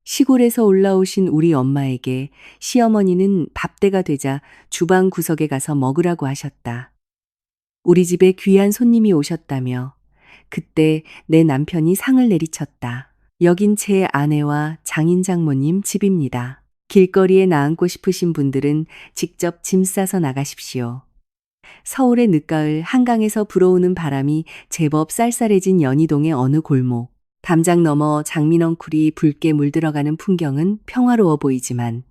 시골에서 올라오신 우리 엄마에게 시어머니는 밥때가 되자 주방 구석에 가서 먹으라고 하셨다. 우리 집에 귀한 손님이 오셨다며 그때 내 남편이 상을 내리쳤다. 여긴 제 아내와 장인 장모님 집입니다. 길거리에 나앉고 싶으신 분들은 직접 짐 싸서 나가십시오. 서울의 늦가을 한강에서 불어오는 바람이 제법 쌀쌀해진 연희동의 어느 골목. 담장 너머 장민넝쿨이 붉게 물들어가는 풍경은 평화로워 보이지만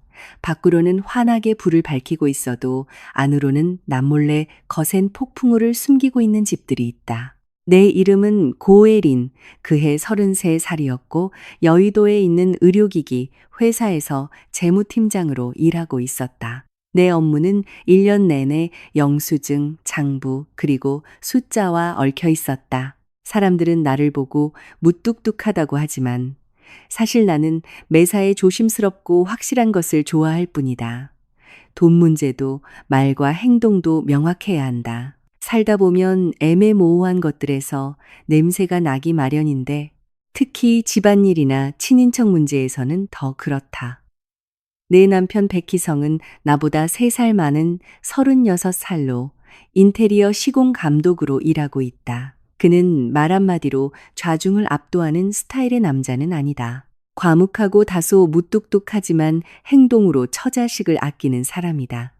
밖으로는 환하게 불을 밝히고 있어도 안으로는 남몰래 거센 폭풍우를 숨기고 있는 집들이 있다. 내 이름은 고혜린, 그해 33살이었고 여의도에 있는 의료기기 회사에서 재무팀장으로 일하고 있었다. 내 업무는 1년 내내 영수증, 장부, 그리고 숫자와 얽혀 있었다. 사람들은 나를 보고 무뚝뚝하다고 하지만 사실 나는 매사에 조심스럽고 확실한 것을 좋아할 뿐이다. 돈 문제도 말과 행동도 명확해야 한다. 살다 보면 애매모호한 것들에서 냄새가 나기 마련인데 특히 집안일이나 친인척 문제에서는 더 그렇다. 내 남편 백희성은 나보다 3살 많은 36살로 인테리어 시공 감독으로 일하고 있다. 그는 말 한마디로 좌중을 압도하는 스타일의 남자는 아니다. 과묵하고 다소 무뚝뚝하지만 행동으로 처자식을 아끼는 사람이다.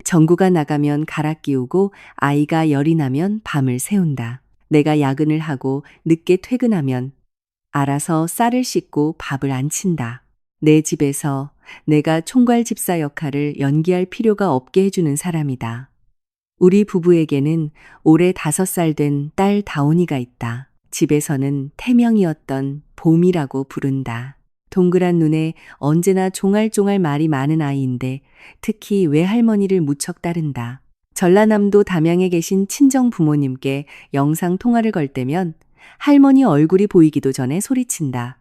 전구가 나가면 갈아 끼우고 아이가 열이 나면 밤을 새운다. 내가 야근을 하고 늦게 퇴근하면 알아서 쌀을 씻고 밥을 안 친다. 내 집에서 내가 총괄 집사 역할을 연기할 필요가 없게 해주는 사람이다. 우리 부부에게는 올해 5살 된 딸 다온이가 있다. 집에서는 태명이었던 봄이라고 부른다. 동그란 눈에 언제나 종알종알 말이 많은 아이인데 특히 외할머니를 무척 따른다. 전라남도 담양에 계신 친정 부모님께 영상 통화를 걸 때면 할머니 얼굴이 보이기도 전에 소리친다.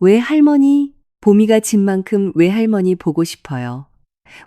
외할머니, 봄이가 집 만큼 외할머니 보고 싶어요.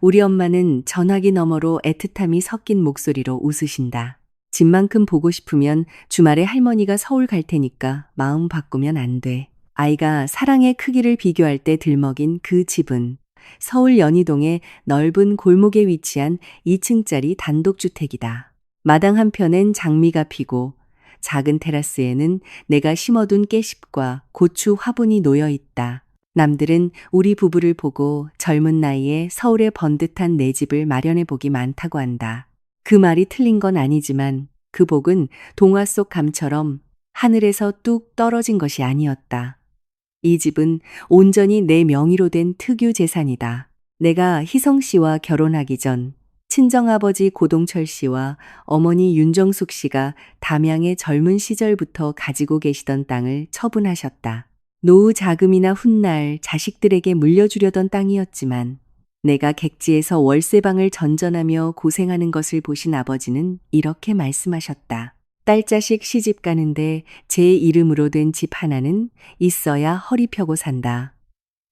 우리 엄마는 전화기 너머로 애틋함이 섞인 목소리로 웃으신다. 집만큼 보고 싶으면 주말에 할머니가 서울 갈 테니까 마음 바꾸면 안 돼. 아이가 사랑의 크기를 비교할 때 들먹인 그 집은 서울 연희동의 넓은 골목에 위치한 2층짜리 단독주택이다. 마당 한편엔 장미가 피고 작은 테라스에는 내가 심어둔 깨씹과 고추 화분이 놓여 있다. 남들은 우리 부부를 보고 젊은 나이에 서울에 번듯한 내 집을 마련해 보기 많다고 한다. 그 말이 틀린 건 아니지만 그 복은 동화 속 감처럼 하늘에서 뚝 떨어진 것이 아니었다. 이 집은 온전히 내 명의로 된 특유 재산이다. 내가 희성 씨와 결혼하기 전 친정아버지 고동철 씨와 어머니 윤정숙 씨가 담양의 젊은 시절부터 가지고 계시던 땅을 처분하셨다. 노후 자금이나 훗날 자식들에게 물려주려던 땅이었지만 내가 객지에서 월세방을 전전하며 고생하는 것을 보신 아버지는 이렇게 말씀하셨다. 딸자식 시집 가는데 제 이름으로 된 집 하나는 있어야 허리 펴고 산다.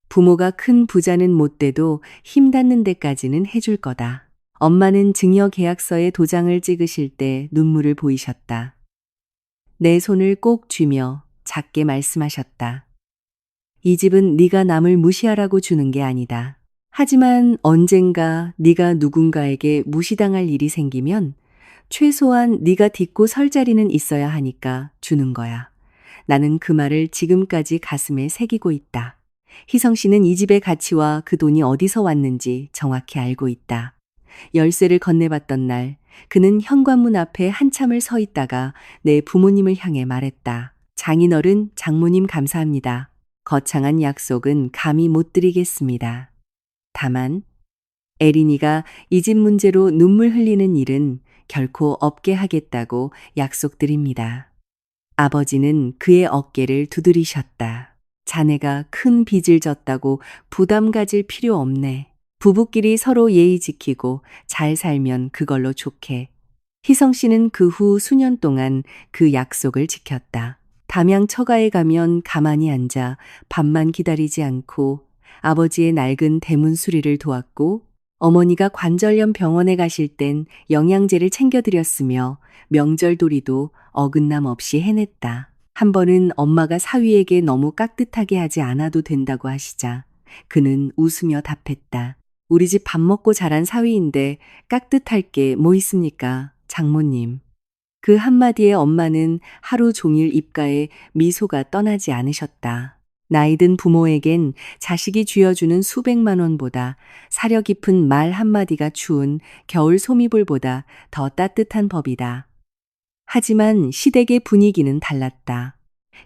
부모가 큰 부자는 못 돼도 힘 닿는 데까지는 해줄 거다. 엄마는 증여계약서에 도장을 찍으실 때 눈물을 보이셨다. 내 손을 꼭 쥐며 작게 말씀하셨다. 이 집은 네가 남을 무시하라고 주는 게 아니다. 하지만 언젠가 네가 누군가에게 무시당할 일이 생기면 최소한 네가 딛고 설 자리는 있어야 하니까 주는 거야. 나는 그 말을 지금까지 가슴에 새기고 있다. 희성 씨는 이 집의 가치와 그 돈이 어디서 왔는지 정확히 알고 있다. 열쇠를 건네받던 날 그는 현관문 앞에 한참을 서 있다가 내 부모님을 향해 말했다. 장인어른, 장모님 감사합니다. 거창한 약속은 감히 못 드리겠습니다. 다만 에린이가 이 집 문제로 눈물 흘리는 일은 결코 없게 하겠다고 약속드립니다. 아버지는 그의 어깨를 두드리셨다. 자네가 큰 빚을 졌다고 부담 가질 필요 없네. 부부끼리 서로 예의 지키고 잘 살면 그걸로 좋게. 희성 씨는 그 후 수년 동안 그 약속을 지켰다. 담양 처가에 가면 가만히 앉아 밥만 기다리지 않고 아버지의 낡은 대문 수리를 도왔고 어머니가 관절염 병원에 가실 땐 영양제를 챙겨드렸으며 명절돌이도 어긋남 없이 해냈다. 한 번은 엄마가 사위에게 너무 깍듯하게 하지 않아도 된다고 하시자 그는 웃으며 답했다. 우리 집 밥 먹고 자란 사위인데 깍듯할 게 뭐 있습니까, 장모님. 그 한마디에 엄마는 하루 종일 입가에 미소가 떠나지 않으셨다. 나이든 부모에겐 자식이 쥐어주는 수백만 원보다 사려 깊은 말 한마디가 추운 겨울 소미불보다 더 따뜻한 법이다. 하지만 시댁의 분위기는 달랐다.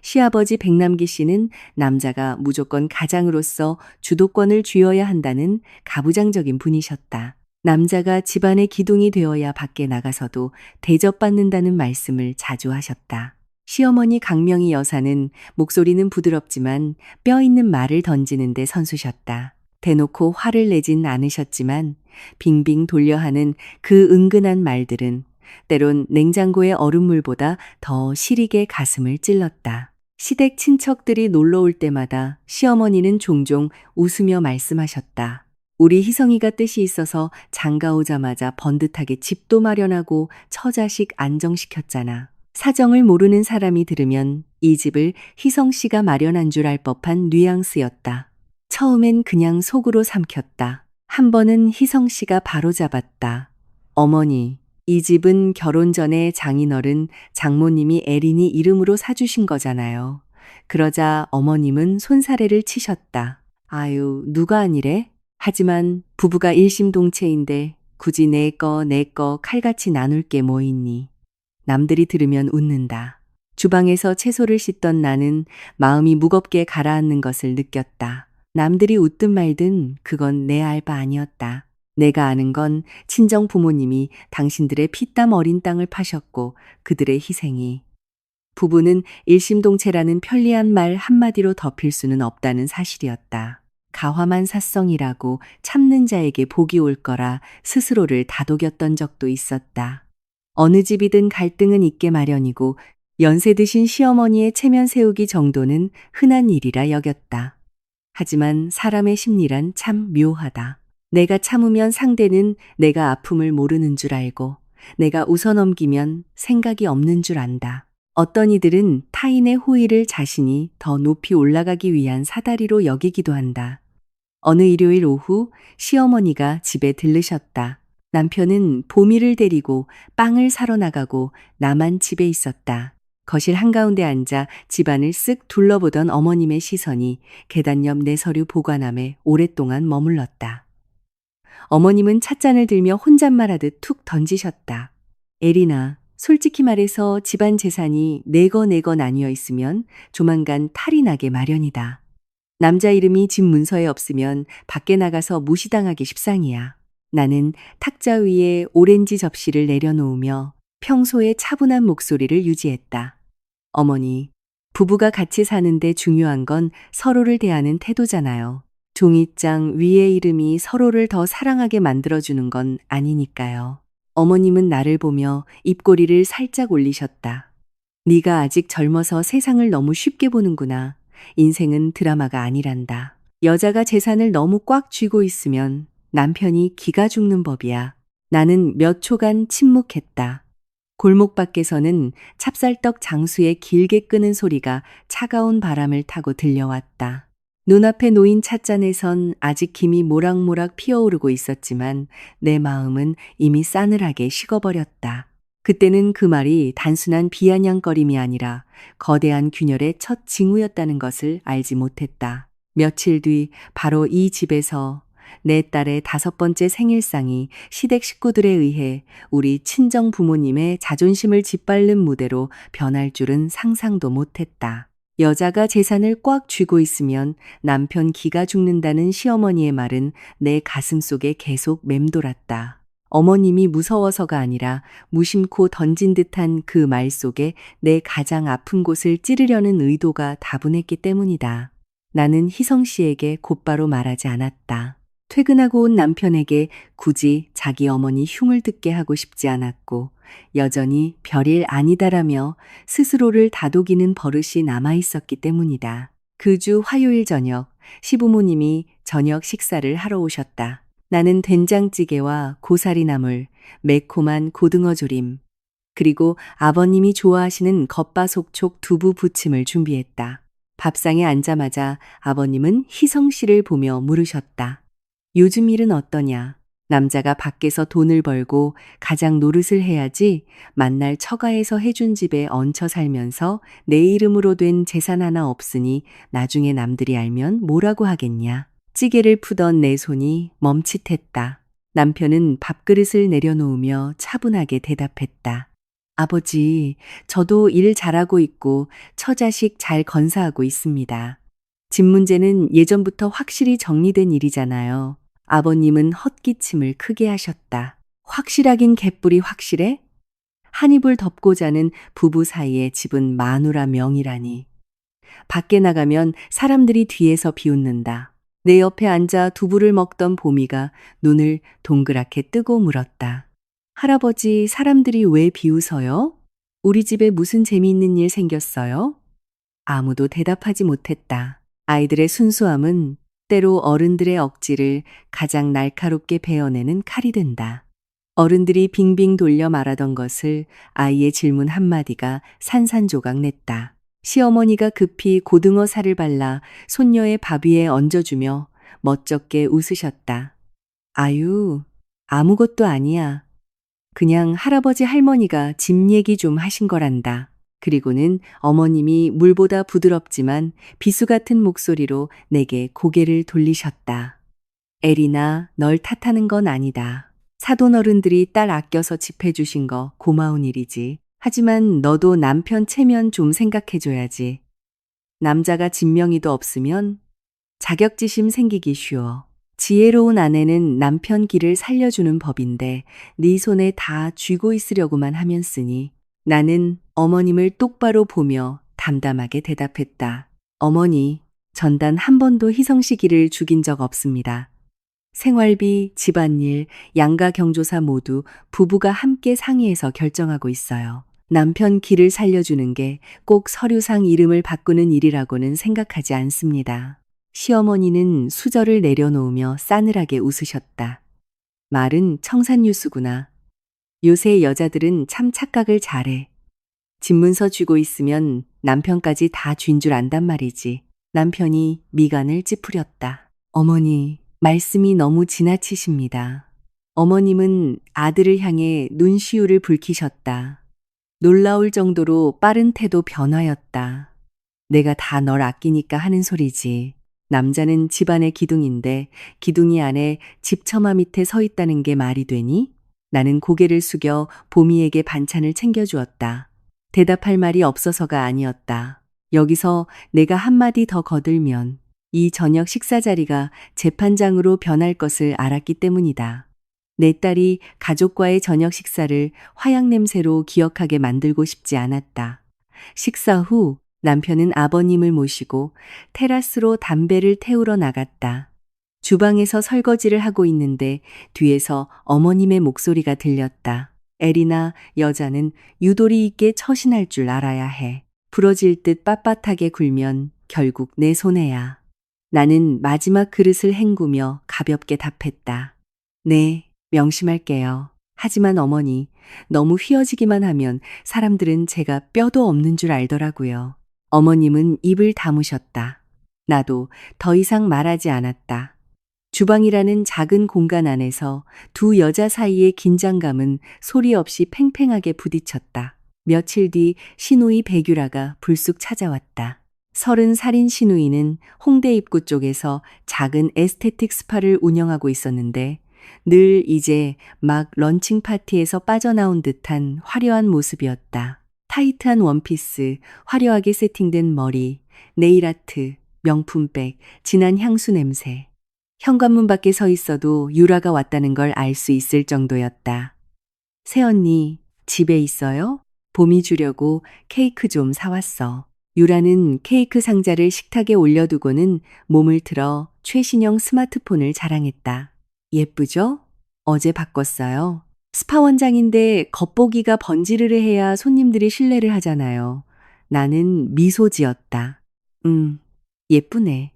시아버지 백남기 씨는 남자가 무조건 가장으로서 주도권을 쥐어야 한다는 가부장적인 분이셨다. 남자가 집안의 기둥이 되어야 밖에 나가서도 대접받는다는 말씀을 자주 하셨다. 시어머니 강명희 여사는 목소리는 부드럽지만 뼈 있는 말을 던지는데 선수셨다. 대놓고 화를 내진 않으셨지만 빙빙 돌려 하는 그 은근한 말들은 때론 냉장고의 얼음물보다 더 시리게 가슴을 찔렀다. 시댁 친척들이 놀러 올 때마다 시어머니는 종종 웃으며 말씀하셨다. 우리 희성이가 뜻이 있어서 장가 오자마자 번듯하게 집도 마련하고 처자식 안정시켰잖아. 사정을 모르는 사람이 들으면 이 집을 희성 씨가 마련한 줄 알 법한 뉘앙스였다. 처음엔 그냥 속으로 삼켰다. 한 번은 희성 씨가 바로잡았다. 어머니, 이 집은 결혼 전에 장인어른 장모님이 에린이 이름으로 사주신 거잖아요. 그러자 어머님은 손사래를 치셨다. 아유, 누가 아니래? 하지만 부부가 일심동체인데 굳이 내 거 칼같이 나눌 게 뭐 있니? 남들이 들으면 웃는다. 주방에서 채소를 씻던 나는 마음이 무겁게 가라앉는 것을 느꼈다. 남들이 웃든 말든 그건 내 알 바 아니었다. 내가 아는 건 친정 부모님이 당신들의 피땀 어린 땅을 파셨고 그들의 희생이 부부는 일심동체라는 편리한 말 한마디로 덮일 수는 없다는 사실이었다. 가화만 사성이라고 참는 자에게 복이 올 거라 스스로를 다독였던 적도 있었다. 어느 집이든 갈등은 있게 마련이고 연세 드신 시어머니의 체면 세우기 정도는 흔한 일이라 여겼다. 하지만 사람의 심리란 참 묘하다. 내가 참으면 상대는 내가 아픔을 모르는 줄 알고 내가 웃어넘기면 생각이 없는 줄 안다. 어떤 이들은 타인의 호의를 자신이 더 높이 올라가기 위한 사다리로 여기기도 한다. 어느 일요일 오후 시어머니가 집에 들르셨다. 남편은 보미를 데리고 빵을 사러 나가고 나만 집에 있었다. 거실 한가운데 앉아 집안을 쓱 둘러보던 어머님의 시선이 계단 옆 내서류 보관함에 오랫동안 머물렀다. 어머님은 찻잔을 들며 혼잣말하듯 툭 던지셨다. 에리나, 솔직히 말해서 집안 재산이 내거 나뉘어 있으면 조만간 탈이 나게 마련이다. 남자 이름이 집 문서에 없으면 밖에 나가서 무시당하기 십상이야. 나는 탁자 위에 오렌지 접시를 내려놓으며 평소의 차분한 목소리를 유지했다. 어머니, 부부가 같이 사는데 중요한 건 서로를 대하는 태도잖아요. 종이장 위의 이름이 서로를 더 사랑하게 만들어주는 건 아니니까요. 어머님은 나를 보며 입꼬리를 살짝 올리셨다. 네가 아직 젊어서 세상을 너무 쉽게 보는구나. 인생은 드라마가 아니란다. 여자가 재산을 너무 꽉 쥐고 있으면 남편이 기가 죽는 법이야. 나는 몇 초간 침묵했다. 골목 밖에서는 찹쌀떡 장수의 길게 끄는 소리가 차가운 바람을 타고 들려왔다. 눈앞에 놓인 찻잔에선 아직 김이 모락모락 피어오르고 있었지만 내 마음은 이미 싸늘하게 식어버렸다. 그때는 그 말이 단순한 비아냥거림이 아니라 거대한 균열의 첫 징후였다는 것을 알지 못했다. 며칠 뒤 바로 이 집에서 내 딸의 5번째 생일상이 시댁 식구들에 의해 우리 친정 부모님의 자존심을 짓밟는 무대로 변할 줄은 상상도 못했다. 여자가 재산을 꽉 쥐고 있으면 남편 기가 죽는다는 시어머니의 말은 내 가슴 속에 계속 맴돌았다. 어머님이 무서워서가 아니라 무심코 던진 듯한 그 말 속에 내 가장 아픈 곳을 찌르려는 의도가 다분했기 때문이다. 나는 희성 씨에게 곧바로 말하지 않았다. 퇴근하고 온 남편에게 굳이 자기 어머니 흉을 듣게 하고 싶지 않았고 여전히 별일 아니다라며 스스로를 다독이는 버릇이 남아있었기 때문이다. 그 주 화요일 저녁 시부모님이 저녁 식사를 하러 오셨다. 나는 된장찌개와 고사리 나물, 매콤한 고등어 조림, 그리고 아버님이 좋아하시는 겉바속촉 두부 부침을 준비했다. 밥상에 앉자마자 아버님은 희성 씨를 보며 물으셨다. 요즘 일은 어떠냐? 남자가 밖에서 돈을 벌고 가장 노릇을 해야지 만날 처가에서 해준 집에 얹혀 살면서 내 이름으로 된 재산 하나 없으니 나중에 남들이 알면 뭐라고 하겠냐. 찌개를 푸던 내 손이 멈칫했다. 남편은 밥그릇을 내려놓으며 차분하게 대답했다. 아버지, 저도 일 잘하고 있고 처자식 잘 건사하고 있습니다. 집 문제는 예전부터 확실히 정리된 일이잖아요. 아버님은 헛기침을 크게 하셨다. 확실하긴 개뿔이 확실해? 한 이불 덮고 자는 부부 사이에 집은 마누라 명이라니. 밖에 나가면 사람들이 뒤에서 비웃는다. 내 옆에 앉아 두부를 먹던 보미가 눈을 동그랗게 뜨고 물었다. 할아버지, 사람들이 왜 비웃어요? 우리 집에 무슨 재미있는 일 생겼어요? 아무도 대답하지 못했다. 아이들의 순수함은 때로 어른들의 억지를 가장 날카롭게 베어내는 칼이 된다. 어른들이 빙빙 돌려 말하던 것을 아이의 질문 한마디가 산산조각 냈다. 시어머니가 급히 고등어 살을 발라 손녀의 밥 위에 얹어주며 멋쩍게 웃으셨다. 아유, 아무것도 아니야. 그냥 할아버지 할머니가 집 얘기 좀 하신 거란다. 그리고는 어머님이 물보다 부드럽지만 비수 같은 목소리로 내게 고개를 돌리셨다. 에리나, 널 탓하는 건 아니다. 사돈 어른들이 딸 아껴서 집 해주신 거 고마운 일이지. 하지만 너도 남편 체면 좀 생각해줘야지. 남자가 진명이도 없으면 자격지심 생기기 쉬워. 지혜로운 아내는 남편 길을 살려주는 법인데 네 손에 다 쥐고 있으려고만 하면 쓰니. 나는 어머님을 똑바로 보며 담담하게 대답했다. 어머니, 전단 한 번도 희성 씨 길을 죽인 적 없습니다. 생활비, 집안일, 양가 경조사 모두 부부가 함께 상의해서 결정하고 있어요. 남편 길을 살려주는 게 꼭 서류상 이름을 바꾸는 일이라고는 생각하지 않습니다. 시어머니는 수저를 내려놓으며 싸늘하게 웃으셨다. 말은 청산유수구나. 요새 여자들은 참 착각을 잘해. 집문서 쥐고 있으면 남편까지 다 쥔 줄 안단 말이지. 남편이 미간을 찌푸렸다. 어머니, 말씀이 너무 지나치십니다. 어머님은 아들을 향해 눈시울을 붉히셨다. 놀라울 정도로 빠른 태도 변화였다. 내가 다 널 아끼니까 하는 소리지. 남자는 집안의 기둥인데 기둥이 안에 집처마 밑에 서 있다는 게 말이 되니? 나는 고개를 숙여 보미에게 반찬을 챙겨주었다. 대답할 말이 없어서가 아니었다. 여기서 내가 한마디 더 거들면 이 저녁 식사 자리가 재판장으로 변할 것을 알았기 때문이다. 내 딸이 가족과의 저녁 식사를 화약 냄새로 기억하게 만들고 싶지 않았다. 식사 후 남편은 아버님을 모시고 테라스로 담배를 태우러 나갔다. 주방에서 설거지를 하고 있는데 뒤에서 어머님의 목소리가 들렸다. 에리나, 여자는 유도리 있게 처신할 줄 알아야 해. 부러질 듯 빳빳하게 굴면 결국 내 손해야. 나는 마지막 그릇을 헹구며 가볍게 답했다. 네, 명심할게요. 하지만 어머니, 너무 휘어지기만 하면 사람들은 제가 뼈도 없는 줄 알더라고요. 어머님은 입을 다무셨다. 나도 더 이상 말하지 않았다. 주방이라는 작은 공간 안에서 두 여자 사이의 긴장감은 소리 없이 팽팽하게 부딪혔다. 며칠 뒤 시누이 백유라가 불쑥 찾아왔다. 30살인 시누이는 홍대 입구 쪽에서 작은 에스테틱 스파를 운영하고 있었는데 늘 이제 막 런칭 파티에서 빠져나온 듯한 화려한 모습이었다. 타이트한 원피스, 화려하게 세팅된 머리, 네일아트, 명품백, 진한 향수 냄새. 현관문 밖에 서 있어도 유라가 왔다는 걸 알 수 있을 정도였다. 새언니, 집에 있어요? 봄이 주려고 케이크 좀 사왔어. 유라는 케이크 상자를 식탁에 올려두고는 몸을 틀어 최신형 스마트폰을 자랑했다. 예쁘죠? 어제 바꿨어요. 스파 원장인데 겉보기가 번지르르해야 손님들이 신뢰를 하잖아요. 나는 미소 지었다. 예쁘네.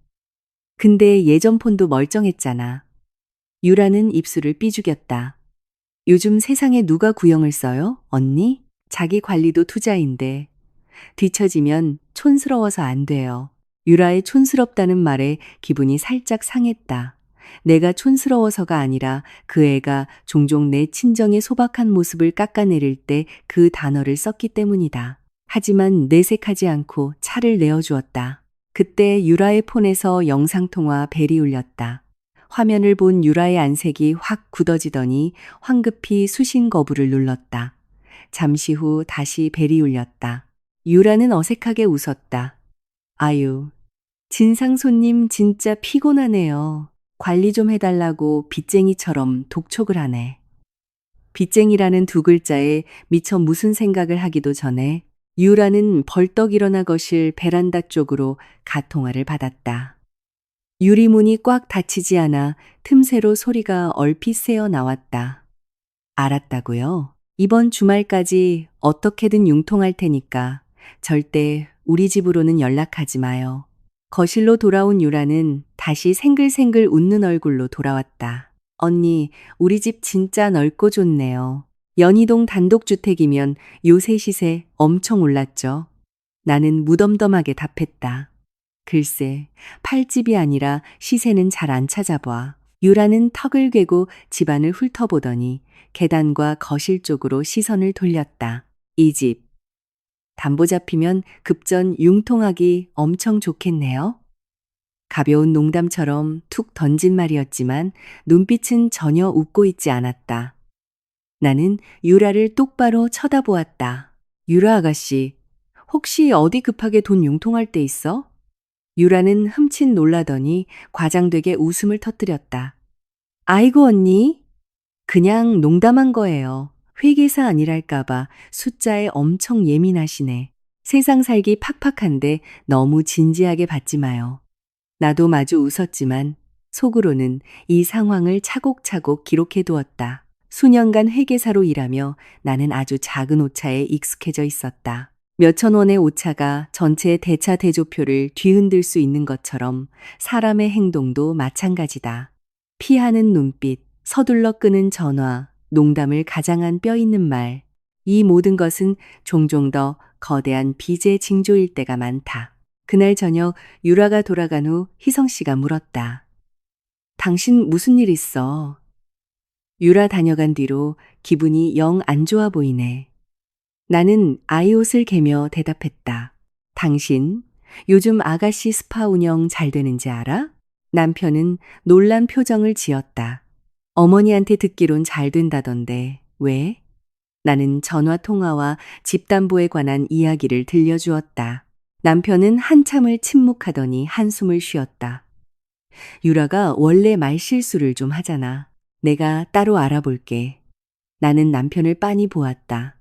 근데 예전 폰도 멀쩡했잖아. 유라는 입술을 삐죽였다. 요즘 세상에 누가 구형을 써요? 언니? 자기 관리도 투자인데 뒤처지면 촌스러워서 안 돼요. 유라의 촌스럽다는 말에 기분이 살짝 상했다. 내가 촌스러워서가 아니라 그 애가 종종 내 친정의 소박한 모습을 깎아내릴 때 그 단어를 썼기 때문이다. 하지만 내색하지 않고 차를 내어주었다. 그때 유라의 폰에서 영상통화 벨이 울렸다. 화면을 본 유라의 안색이 확 굳어지더니 황급히 수신 거부를 눌렀다. 잠시 후 다시 벨이 울렸다. 유라는 어색하게 웃었다. 아유, 진상 손님 진짜 피곤하네요. 관리 좀 해달라고 빚쟁이처럼 독촉을 하네. 빚쟁이라는 두 글자에 미처 무슨 생각을 하기도 전에 유라는 벌떡 일어나 거실 베란다 쪽으로 가통화를 받았다. 유리문이 꽉 닫히지 않아 틈새로 소리가 얼핏 새어 나왔다. 알았다고요? 이번 주말까지 어떻게든 융통할 테니까 절대 우리 집으로는 연락하지 마요. 거실로 돌아온 유라는 다시 생글생글 웃는 얼굴로 돌아왔다. 언니, 우리 집 진짜 넓고 좋네요. 연희동 단독주택이면 요새 시세 엄청 올랐죠? 나는 무덤덤하게 답했다. 글쎄, 팔집이 아니라 시세는 잘 안 찾아봐. 유라는 턱을 괴고 집안을 훑어보더니 계단과 거실 쪽으로 시선을 돌렸다. 이 집, 담보 잡히면 급전 융통하기 엄청 좋겠네요. 가벼운 농담처럼 툭 던진 말이었지만 눈빛은 전혀 웃고 있지 않았다. 나는 유라를 똑바로 쳐다보았다. 유라 아가씨, 혹시 어디 급하게 돈 융통할 때 있어? 유라는 흠칫 놀라더니 과장되게 웃음을 터뜨렸다. 아이고 언니, 그냥 농담한 거예요. 회계사 아니랄까봐 숫자에 엄청 예민하시네. 세상 살기 팍팍한데 너무 진지하게 받지 마요. 나도 마주 웃었지만 속으로는 이 상황을 차곡차곡 기록해 두었다. 수년간 회계사로 일하며 나는 아주 작은 오차에 익숙해져 있었다. 몇천 원의 오차가 전체 대차 대조표를 뒤흔들 수 있는 것처럼 사람의 행동도 마찬가지다. 피하는 눈빛, 서둘러 끄는 전화, 농담을 가장한 뼈 있는 말, 이 모든 것은 종종 더 거대한 빚의 징조일 때가 많다. 그날 저녁 유라가 돌아간 후 희성 씨가 물었다. 당신 무슨 일 있어? 유라 다녀간 뒤로 기분이 영 안 좋아 보이네. 나는 아이 옷을 개며 대답했다. 당신, 요즘 아가씨 스파 운영 잘 되는지 알아? 남편은 놀란 표정을 지었다. 어머니한테 듣기론 잘 된다던데, 왜? 나는 전화 통화와 집담보에 관한 이야기를 들려주었다. 남편은 한참을 침묵하더니 한숨을 쉬었다. 유라가 원래 말실수를 좀 하잖아. 내가 따로 알아볼게. 나는 남편을 빤히 보았다.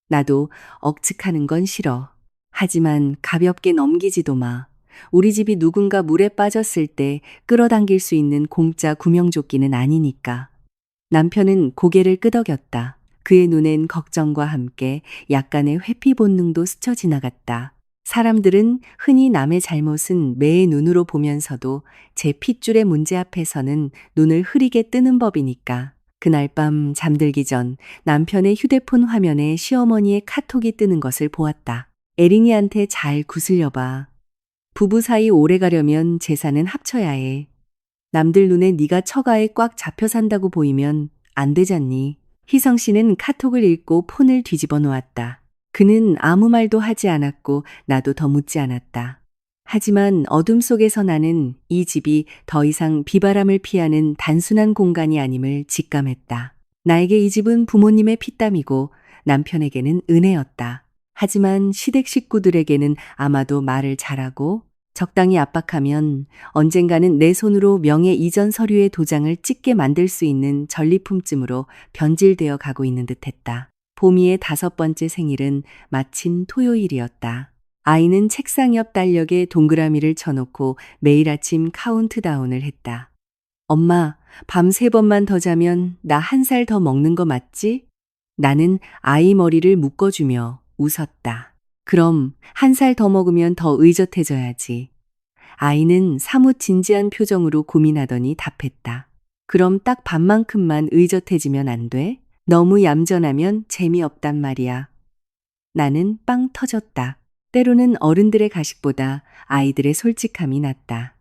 나도 억측하는 건 싫어. 하지만 가볍게 넘기지도 마. 우리 집이 누군가 물에 빠졌을 때 끌어당길 수 있는 공짜 구명조끼는 아니니까. 남편은 고개를 끄덕였다. 그의 눈엔 걱정과 함께 약간의 회피 본능도 스쳐 지나갔다. 사람들은 흔히 남의 잘못은 매의 눈으로 보면서도 제 핏줄의 문제 앞에서는 눈을 흐리게 뜨는 법이니까. 그날 밤 잠들기 전 남편의 휴대폰 화면에 시어머니의 카톡이 뜨는 것을 보았다. 에린이한테 잘 구슬려봐. 부부 사이 오래 가려면 재산은 합쳐야 해. 남들 눈에 네가 처가에 꽉 잡혀 산다고 보이면 안 되잖니. 희성 씨는 카톡을 읽고 폰을 뒤집어 놓았다. 그는 아무 말도 하지 않았고 나도 더 묻지 않았다. 하지만 어둠 속에서 나는 이 집이 더 이상 비바람을 피하는 단순한 공간이 아님을 직감했다. 나에게 이 집은 부모님의 피땀이고 남편에게는 은혜였다. 하지만 시댁 식구들에게는 아마도 말을 잘하고 적당히 압박하면 언젠가는 내 손으로 명예 이전 서류의 도장을 찍게 만들 수 있는 전리품쯤으로 변질되어 가고 있는 듯했다. 보미의 5번째 생일은 마침 토요일이었다. 아이는 책상 옆 달력에 동그라미를 쳐놓고 매일 아침 카운트다운을 했다. 엄마, 밤 3번만 더 자면 나 1살 더 먹는 거 맞지? 나는 아이 머리를 묶어주며 웃었다. 그럼 1살 더 먹으면 더 의젓해져야지. 아이는 사뭇 진지한 표정으로 고민하더니 답했다. 그럼 딱 반만큼만 의젓해지면 안 돼? 너무 얌전하면 재미없단 말이야. 나는 빵 터졌다. 때로는 어른들의 가식보다 아이들의 솔직함이 낫다.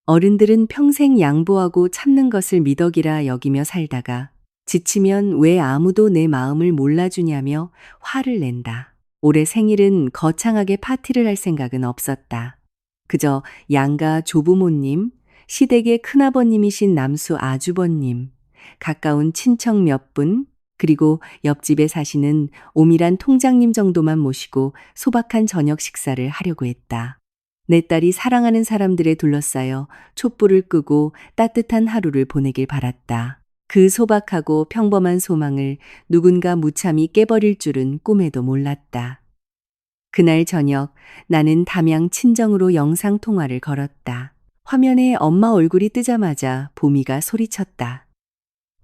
어른들은 평생 양보하고 참는 것을 미덕이라 여기며 살다가 지치면 왜 아무도 내 마음을 몰라주냐며 화를 낸다. 올해 생일은 거창하게 파티를 할 생각은 없었다. 그저 양가 조부모님, 시댁의 큰아버님이신 남수 아주버님, 가까운 친척 몇 분, 그리고 옆집에 사시는 오밀한 통장님 정도만 모시고 소박한 저녁 식사를 하려고 했다. 내 딸이 사랑하는 사람들에 둘러싸여 촛불을 끄고 따뜻한 하루를 보내길 바랐다. 그 소박하고 평범한 소망을 누군가 무참히 깨버릴 줄은 꿈에도 몰랐다. 그날 저녁 나는 담양 친정으로 영상통화를 걸었다. 화면에 엄마 얼굴이 뜨자마자 보미가 소리쳤다.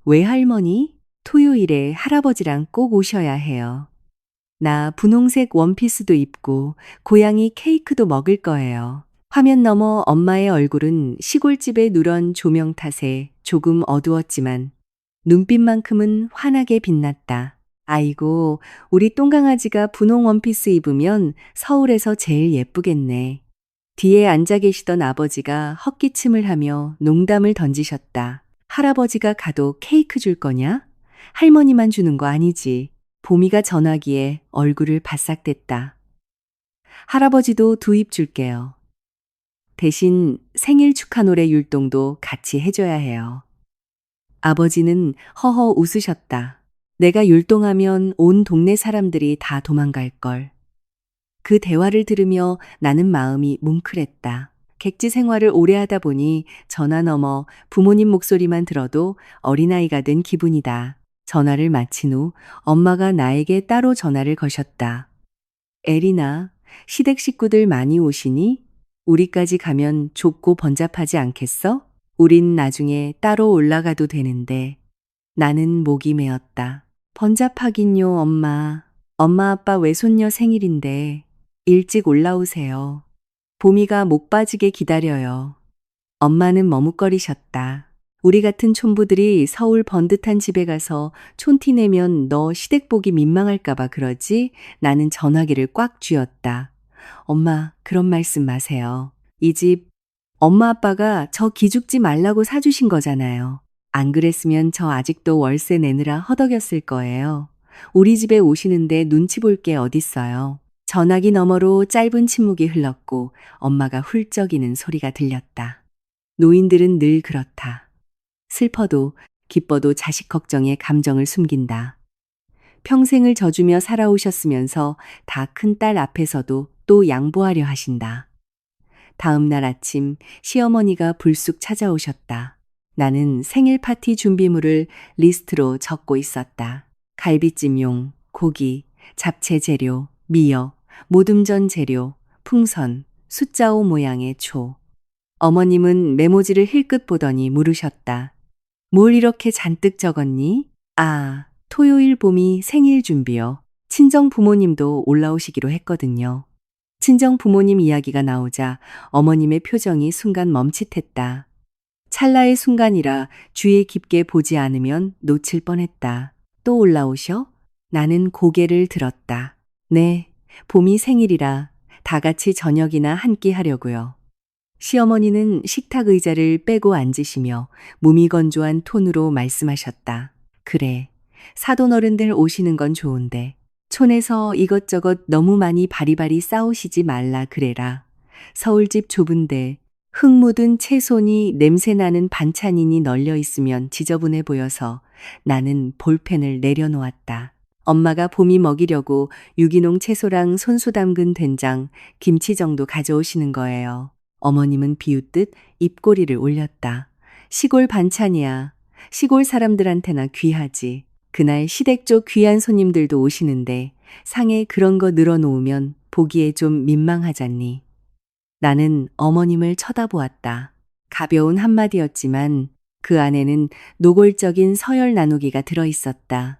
외할머니? 토요일에 할아버지랑 꼭 오셔야 해요. 나 분홍색 원피스도 입고 고양이 케이크도 먹을 거예요. 화면 너머 엄마의 얼굴은 시골집의 누런 조명 탓에 조금 어두웠지만 눈빛만큼은 환하게 빛났다. 아이고, 우리 똥강아지가 분홍 원피스 입으면 서울에서 제일 예쁘겠네. 뒤에 앉아 계시던 아버지가 헛기침을 하며 농담을 던지셨다. 할아버지가 가도 케이크 줄 거냐? 할머니만 주는 거 아니지. 보미가 전화기에 얼굴을 바싹댔다. 할아버지도 2입 줄게요. 대신 생일 축하 노래 율동도 같이 해줘야 해요. 아버지는 허허 웃으셨다. 내가 율동하면 온 동네 사람들이 다 도망갈걸. 그 대화를 들으며 나는 마음이 뭉클했다. 객지 생활을 오래 하다 보니 전화 너머 부모님 목소리만 들어도 어린아이가 된 기분이다. 전화를 마친 후 엄마가 나에게 따로 전화를 거셨다. 에리나, 시댁 식구들 많이 오시니? 우리까지 가면 좁고 번잡하지 않겠어? 우린 나중에 따로 올라가도 되는데. 나는 목이 메었다. 번잡하긴요, 엄마. 엄마 아빠 외손녀 생일인데 일찍 올라오세요. 보미가 목 빠지게 기다려요. 엄마는 머뭇거리셨다. 우리 같은 촌부들이 서울 번듯한 집에 가서 촌티 내면 너 시댁 보기 민망할까봐 그러지? 나는 전화기를 꽉 쥐었다. 엄마, 그런 말씀 마세요. 이 집 엄마 아빠가 저 기죽지 말라고 사주신 거잖아요. 안 그랬으면 저 아직도 월세 내느라 허덕였을 거예요. 우리 집에 오시는데 눈치 볼 게 어딨어요. 전화기 너머로 짧은 침묵이 흘렀고 엄마가 훌쩍이는 소리가 들렸다. 노인들은 늘 그렇다. 슬퍼도 기뻐도 자식 걱정에 감정을 숨긴다. 평생을 져주며 살아오셨으면서 다 큰 딸 앞에서도 또 양보하려 하신다. 다음 날 아침 시어머니가 불쑥 찾아오셨다. 나는 생일 파티 준비물을 리스트로 적고 있었다. 갈비찜용, 고기, 잡채 재료, 미역, 모듬전 재료, 풍선, 숫자 5 모양의 초. 어머님은 메모지를 힐끗 보더니 물으셨다. 뭘 이렇게 잔뜩 적었니? 아, 토요일 봄이 생일 준비요. 친정 부모님도 올라오시기로 했거든요. 친정 부모님 이야기가 나오자 어머님의 표정이 순간 멈칫했다. 찰나의 순간이라 주의 깊게 보지 않으면 놓칠 뻔했다. 또 올라오셔? 나는 고개를 들었다. 네, 봄이 생일이라 다 같이 저녁이나 한 끼 하려고요. 시어머니는 식탁 의자를 빼고 앉으시며 무미건조한 톤으로 말씀하셨다. 그래, 사돈 어른들 오시는 건 좋은데 촌에서 이것저것 너무 많이 바리바리 싸우시지 말라 그래라. 서울집 좁은데 흙 묻은 채손이 냄새나는 반찬이니 널려 있으면 지저분해 보여서 나는 볼펜을 내려놓았다. 엄마가 봄이 먹이려고 유기농 채소랑 손수 담근 된장, 김치 정도 가져오시는 거예요. 어머님은 비웃듯 입꼬리를 올렸다. 시골 반찬이야. 시골 사람들한테나 귀하지. 그날 시댁 쪽 귀한 손님들도 오시는데 상에 그런 거 늘어놓으면 보기에 좀 민망하잖니. 나는 어머님을 쳐다보았다. 가벼운 한마디였지만 그 안에는 노골적인 서열 나누기가 들어있었다.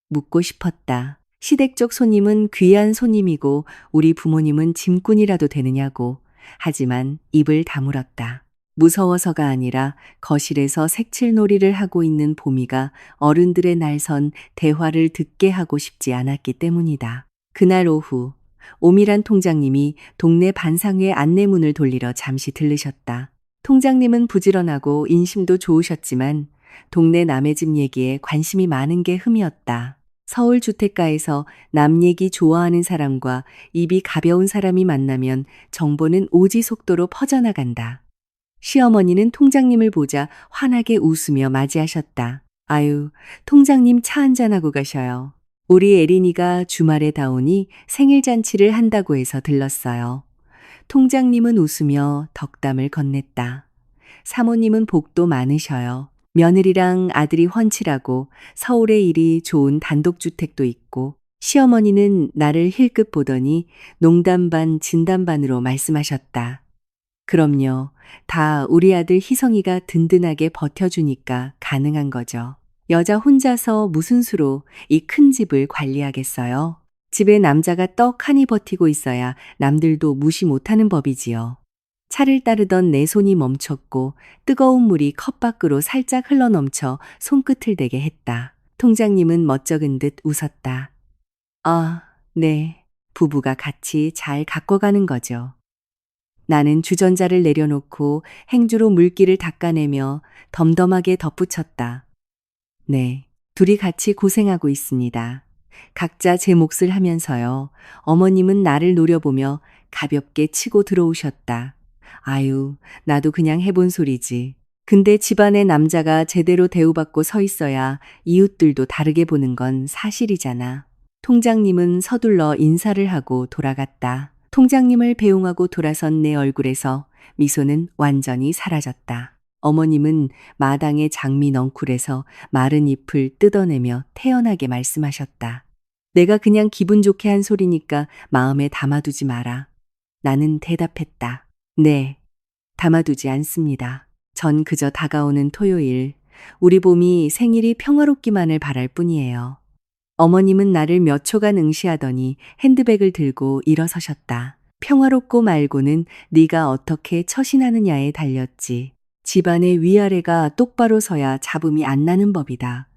묻고 싶었다. 시댁 쪽 손님은 귀한 손님이고 우리 부모님은 짐꾼이라도 되느냐고. 하지만 입을 다물었다. 무서워서가 아니라 거실에서 색칠놀이를 하고 있는 보미가 어른들의 날선 대화를 듣게 하고 싶지 않았기 때문이다. 그날 오후 오미란 통장님이 동네 반상회 안내문을 돌리러 잠시 들르셨다. 통장님은 부지런하고 인심도 좋으셨지만 동네 남의 집 얘기에 관심이 많은 게 흠이었다. 서울 주택가에서 남 얘기 좋아하는 사람과 입이 가벼운 사람이 만나면 정보는 오지 속도로 퍼져나간다. 시어머니는 통장님을 보자 환하게 웃으며 맞이하셨다. 아유, 통장님 차 한잔하고 가셔요. 우리 에린이가 주말에 다 오니 생일 잔치를 한다고 해서 들렀어요. 통장님은 웃으며 덕담을 건넸다. 사모님은 복도 많으셔요. 며느리랑 아들이 훤칠하고 서울에 일이 좋은 단독주택도 있고 시어머니는 나를 힐끗 보더니 농담 반 진담 반으로 말씀하셨다. 그럼요. 다 우리 아들 희성이가 든든하게 버텨주니까 가능한 거죠. 여자 혼자서 무슨 수로 이 큰 집을 관리하겠어요? 집에 남자가 떡하니 버티고 있어야 남들도 무시 못하는 법이지요. 차를 따르던 내 손이 멈췄고 뜨거운 물이 컵 밖으로 살짝 흘러넘쳐 손끝을 대게 했다. 통장님은 멋쩍은 듯 웃었다. 아, 네. 부부가 같이 잘 가꿔가는 거죠. 나는 주전자를 내려놓고 행주로 물기를 닦아내며 덤덤하게 덧붙였다. 네, 둘이 같이 고생하고 있습니다. 각자 제 몫을 하면서요. 어머님은 나를 노려보며 가볍게 치고 들어오셨다. 아유, 나도 그냥 해본 소리지. 근데 집안의 남자가 제대로 대우받고 서 있어야 이웃들도 다르게 보는 건 사실이잖아. 통장님은 서둘러 인사를 하고 돌아갔다. 통장님을 배웅하고 돌아선 내 얼굴에서 미소는 완전히 사라졌다. 어머님은 마당의 장미 넝쿨에서 마른 잎을 뜯어내며 태연하게 말씀하셨다. 내가 그냥 기분 좋게 한 소리니까 마음에 담아두지 마라. 나는 대답했다. 네, 담아두지 않습니다. 전 그저 다가오는 토요일, 우리 봄이 생일이 평화롭기만을 바랄 뿐이에요. 어머님은 나를 몇 초간 응시하더니 핸드백을 들고 일어서셨다. 평화롭고 말고는 네가 어떻게 처신하느냐에 달렸지. 집안의 위아래가 똑바로 서야 잡음이 안 나는 법이다.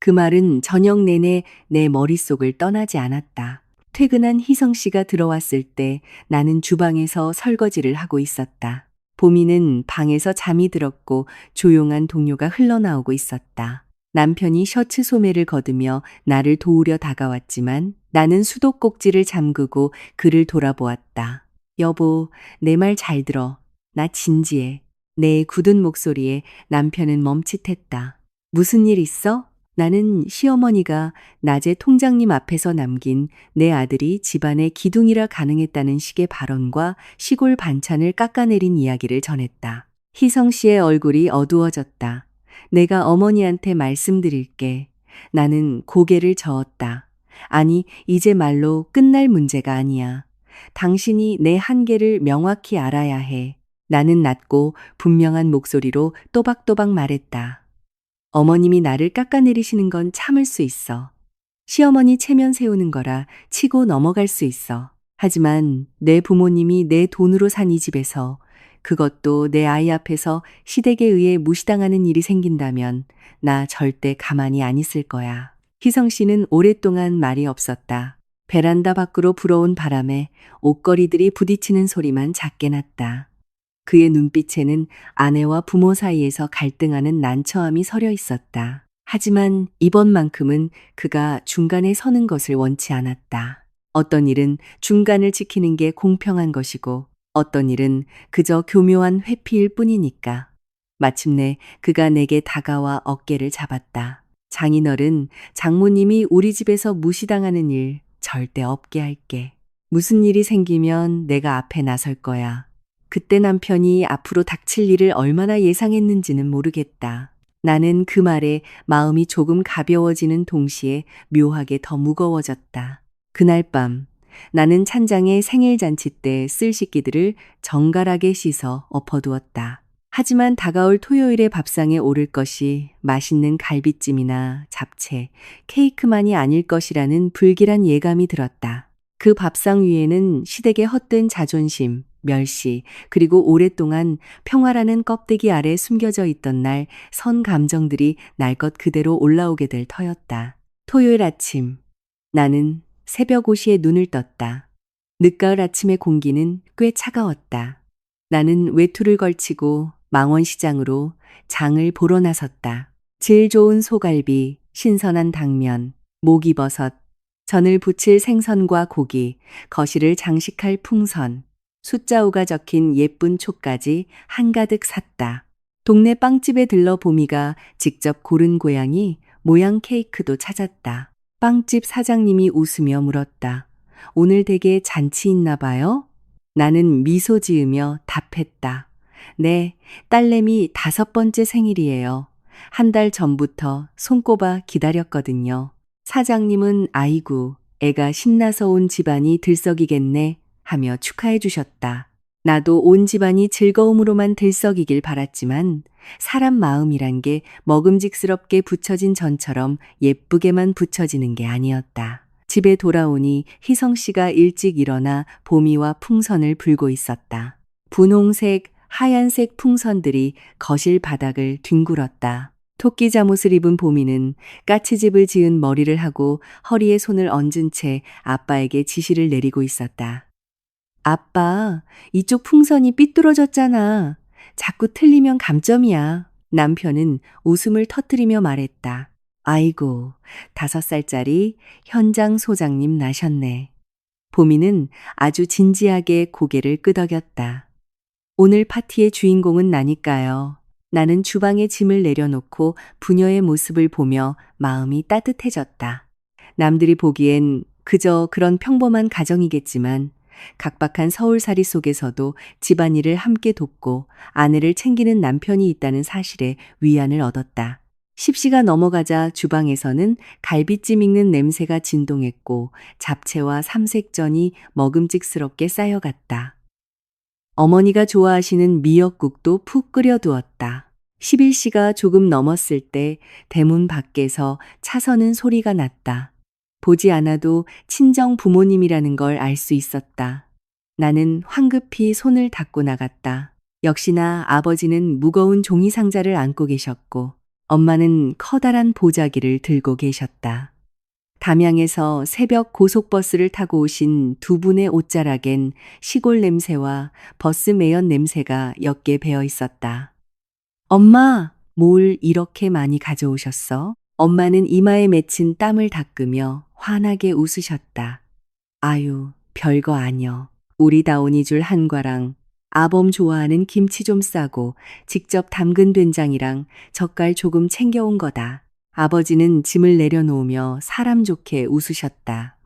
그 말은 저녁 내내 내 머릿속을 떠나지 않았다. 퇴근한 희성 씨가 들어왔을 때 나는 주방에서 설거지를 하고 있었다. 보미는 방에서 잠이 들었고 조용한 동료가 흘러나오고 있었다. 남편이 셔츠 소매를 걷으며 나를 도우려 다가왔지만 나는 수도꼭지를 잠그고 그를 돌아보았다. 여보, 내 말 잘 들어. 나 진지해. 내 굳은 목소리에 남편은 멈칫했다. 무슨 일 있어? 나는 시어머니가 낮에 통장님 앞에서 남긴 내 아들이 집안의 기둥이라 가능했다는 식의 발언과 시골 반찬을 깎아내린 이야기를 전했다. 희성 씨의 얼굴이 어두워졌다. 내가 어머니한테 말씀드릴게. 나는 고개를 저었다. 아니, 이제 말로 끝날 문제가 아니야. 당신이 내 한계를 명확히 알아야 해. 나는 낮고 분명한 목소리로 또박또박 말했다. 어머님이 나를 깎아내리시는 건 참을 수 있어. 시어머니 체면 세우는 거라 치고 넘어갈 수 있어. 하지만 내 부모님이 내 돈으로 산 이 집에서 그것도 내 아이 앞에서 시댁에 의해 무시당하는 일이 생긴다면 나 절대 가만히 안 있을 거야. 희성 씨는 오랫동안 말이 없었다. 베란다 밖으로 불어온 바람에 옷걸이들이 부딪히는 소리만 작게 났다. 그의 눈빛에는 아내와 부모 사이에서 갈등하는 난처함이 서려 있었다. 하지만 이번만큼은 그가 중간에 서는 것을 원치 않았다. 어떤 일은 중간을 지키는 게 공평한 것이고 어떤 일은 그저 교묘한 회피일 뿐이니까. 마침내 그가 내게 다가와 어깨를 잡았다. 장인어른, 장모님이 우리 집에서 무시당하는 일 절대 없게 할게. 무슨 일이 생기면 내가 앞에 나설 거야. 그때 남편이 앞으로 닥칠 일을 얼마나 예상했는지는 모르겠다. 나는 그 말에 마음이 조금 가벼워지는 동시에 묘하게 더 무거워졌다. 그날 밤 나는 찬장에 생일잔치 때 쓸 식기들을 정갈하게 씻어 엎어두었다. 하지만 다가올 토요일의 밥상에 오를 것이 맛있는 갈비찜이나 잡채, 케이크만이 아닐 것이라는 불길한 예감이 들었다. 그 밥상 위에는 시댁의 헛된 자존심, 멸시, 그리고 오랫동안 평화라는 껍데기 아래 숨겨져 있던 날 선 감정들이 날 것 그대로 올라오게 될 터였다. 토요일 아침, 나는 새벽 5시에 눈을 떴다. 늦가을 아침의 공기는 꽤 차가웠다. 나는 외투를 걸치고 망원시장으로 장을 보러 나섰다. 질 좋은 소갈비, 신선한 당면, 목이버섯, 전을 부칠 생선과 고기, 거실을 장식할 풍선, 숫자 5가 적힌 예쁜 촉까지 한가득 샀다. 동네 빵집에 들러 보미가 직접 고른 고양이 모양 케이크도 찾았다. 빵집 사장님이 웃으며 물었다. 오늘 댁에 잔치 있나 봐요? 나는 미소 지으며 답했다. 네, 딸내미 5번째 생일이에요. 한 달 전부터 손꼽아 기다렸거든요. 사장님은 아이고, 애가 신나서 온 집안이 들썩이겠네 하며 축하해 주셨다. 나도 온 집안이 즐거움으로만 들썩이길 바랐지만 사람 마음이란 게 먹음직스럽게 붙여진 전처럼 예쁘게만 붙여지는 게 아니었다. 집에 돌아오니 희성 씨가 일찍 일어나 보미와 풍선을 불고 있었다. 분홍색, 하얀색 풍선들이 거실 바닥을 뒹굴었다. 토끼 잠옷을 입은 보미는 까치집을 지은 머리를 하고 허리에 손을 얹은 채 아빠에게 지시를 내리고 있었다. 아빠, 이쪽 풍선이 삐뚤어졌잖아. 자꾸 틀리면 감점이야. 남편은 웃음을 터뜨리며 말했다. 아이고, 5살짜리 현장 소장님 나셨네. 보미는 아주 진지하게 고개를 끄덕였다. 오늘 파티의 주인공은 나니까요. 나는 주방에 짐을 내려놓고 부녀의 모습을 보며 마음이 따뜻해졌다. 남들이 보기엔 그저 그런 평범한 가정이겠지만 각박한 서울살이 속에서도 집안일을 함께 돕고 아내를 챙기는 남편이 있다는 사실에 위안을 얻었다. 10시가 넘어가자 주방에서는 갈비찜 익는 냄새가 진동했고 잡채와 삼색전이 먹음직스럽게 쌓여갔다. 어머니가 좋아하시는 미역국도 푹 끓여두었다. 11시가 조금 넘었을 때 대문 밖에서 차 서는 소리가 났다. 보지 않아도 친정 부모님이라는 걸 알 수 있었다. 나는 황급히 손을 닦고 나갔다. 역시나 아버지는 무거운 종이 상자를 안고 계셨고 엄마는 커다란 보자기를 들고 계셨다. 담양에서 새벽 고속버스를 타고 오신 두 분의 옷자락엔 시골 냄새와 버스 매연 냄새가 옅게 배어 있었다. 엄마, 뭘 이렇게 많이 가져오셨어? 엄마는 이마에 맺힌 땀을 닦으며 환하게 웃으셨다. 아유, 별거 아니여. 우리 다온이 줄 한과랑 아범 좋아하는 김치 좀 싸고 직접 담근 된장이랑 젓갈 조금 챙겨온 거다. 아버지는 짐을 내려놓으며 사람 좋게 웃으셨다.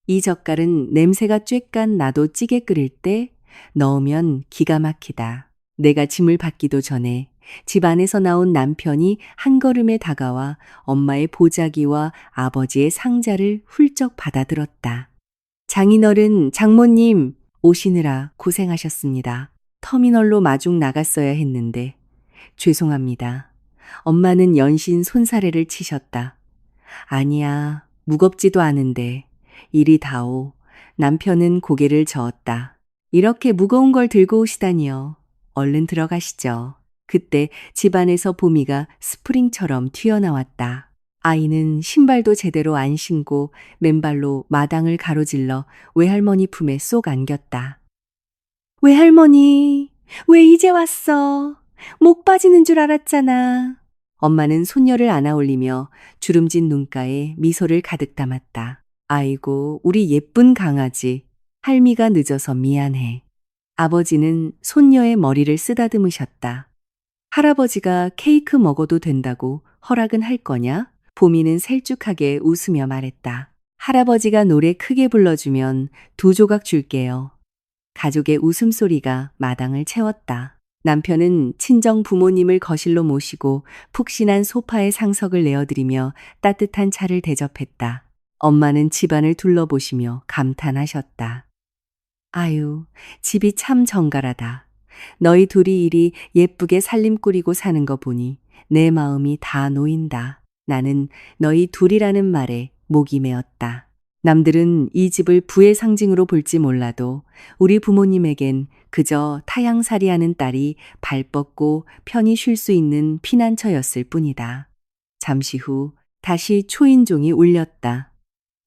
이 젓갈은 냄새가 쬐깐 나도 찌개 끓일 때 넣으면 기가 막히다. 내가 짐을 받기도 전에 집 안에서 나온 남편이 한 걸음에 다가와 엄마의 보자기와 아버지의 상자를 훌쩍 받아들었다. 장인어른, 장모님, 오시느라 고생하셨습니다. 터미널로 마중 나갔어야 했는데 죄송합니다. 엄마는 연신 손사래를 치셨다. 아니야, 무겁지도 않은데. 이리 다오. 남편은 고개를 저었다. 이렇게 무거운 걸 들고 오시다니요. 얼른 들어가시죠. 그때 집안에서 보미가 스프링처럼 튀어나왔다. 아이는 신발도 제대로 안 신고 맨발로 마당을 가로질러 외할머니 품에 쏙 안겼다. 외할머니, 왜 이제 왔어? 목 빠지는 줄 알았잖아. 엄마는 손녀를 안아 올리며 주름진 눈가에 미소를 가득 담았다. 아이고, 우리 예쁜 강아지. 할미가 늦어서 미안해. 아버지는 손녀의 머리를 쓰다듬으셨다. 할아버지가 케이크 먹어도 된다고 허락은 할 거냐? 보미는 셀쭉하게 웃으며 말했다. 할아버지가 노래 크게 불러주면 2조각 줄게요. 가족의 웃음소리가 마당을 채웠다. 남편은 친정 부모님을 거실로 모시고 푹신한 소파에 상석을 내어드리며 따뜻한 차를 대접했다. 엄마는 집안을 둘러보시며 감탄하셨다. 아유, 집이 참 정갈하다. 너희 둘이 이리 예쁘게 살림 꾸리고 사는 거 보니 내 마음이 다 놓인다. 나는 너희 둘이라는 말에 목이 메었다. 남들은 이 집을 부의 상징으로 볼지 몰라도 우리 부모님에겐 그저 타양살이하는 딸이 발 뻗고 편히 쉴 수 있는 피난처였을 뿐이다. 잠시 후 다시 초인종이 울렸다.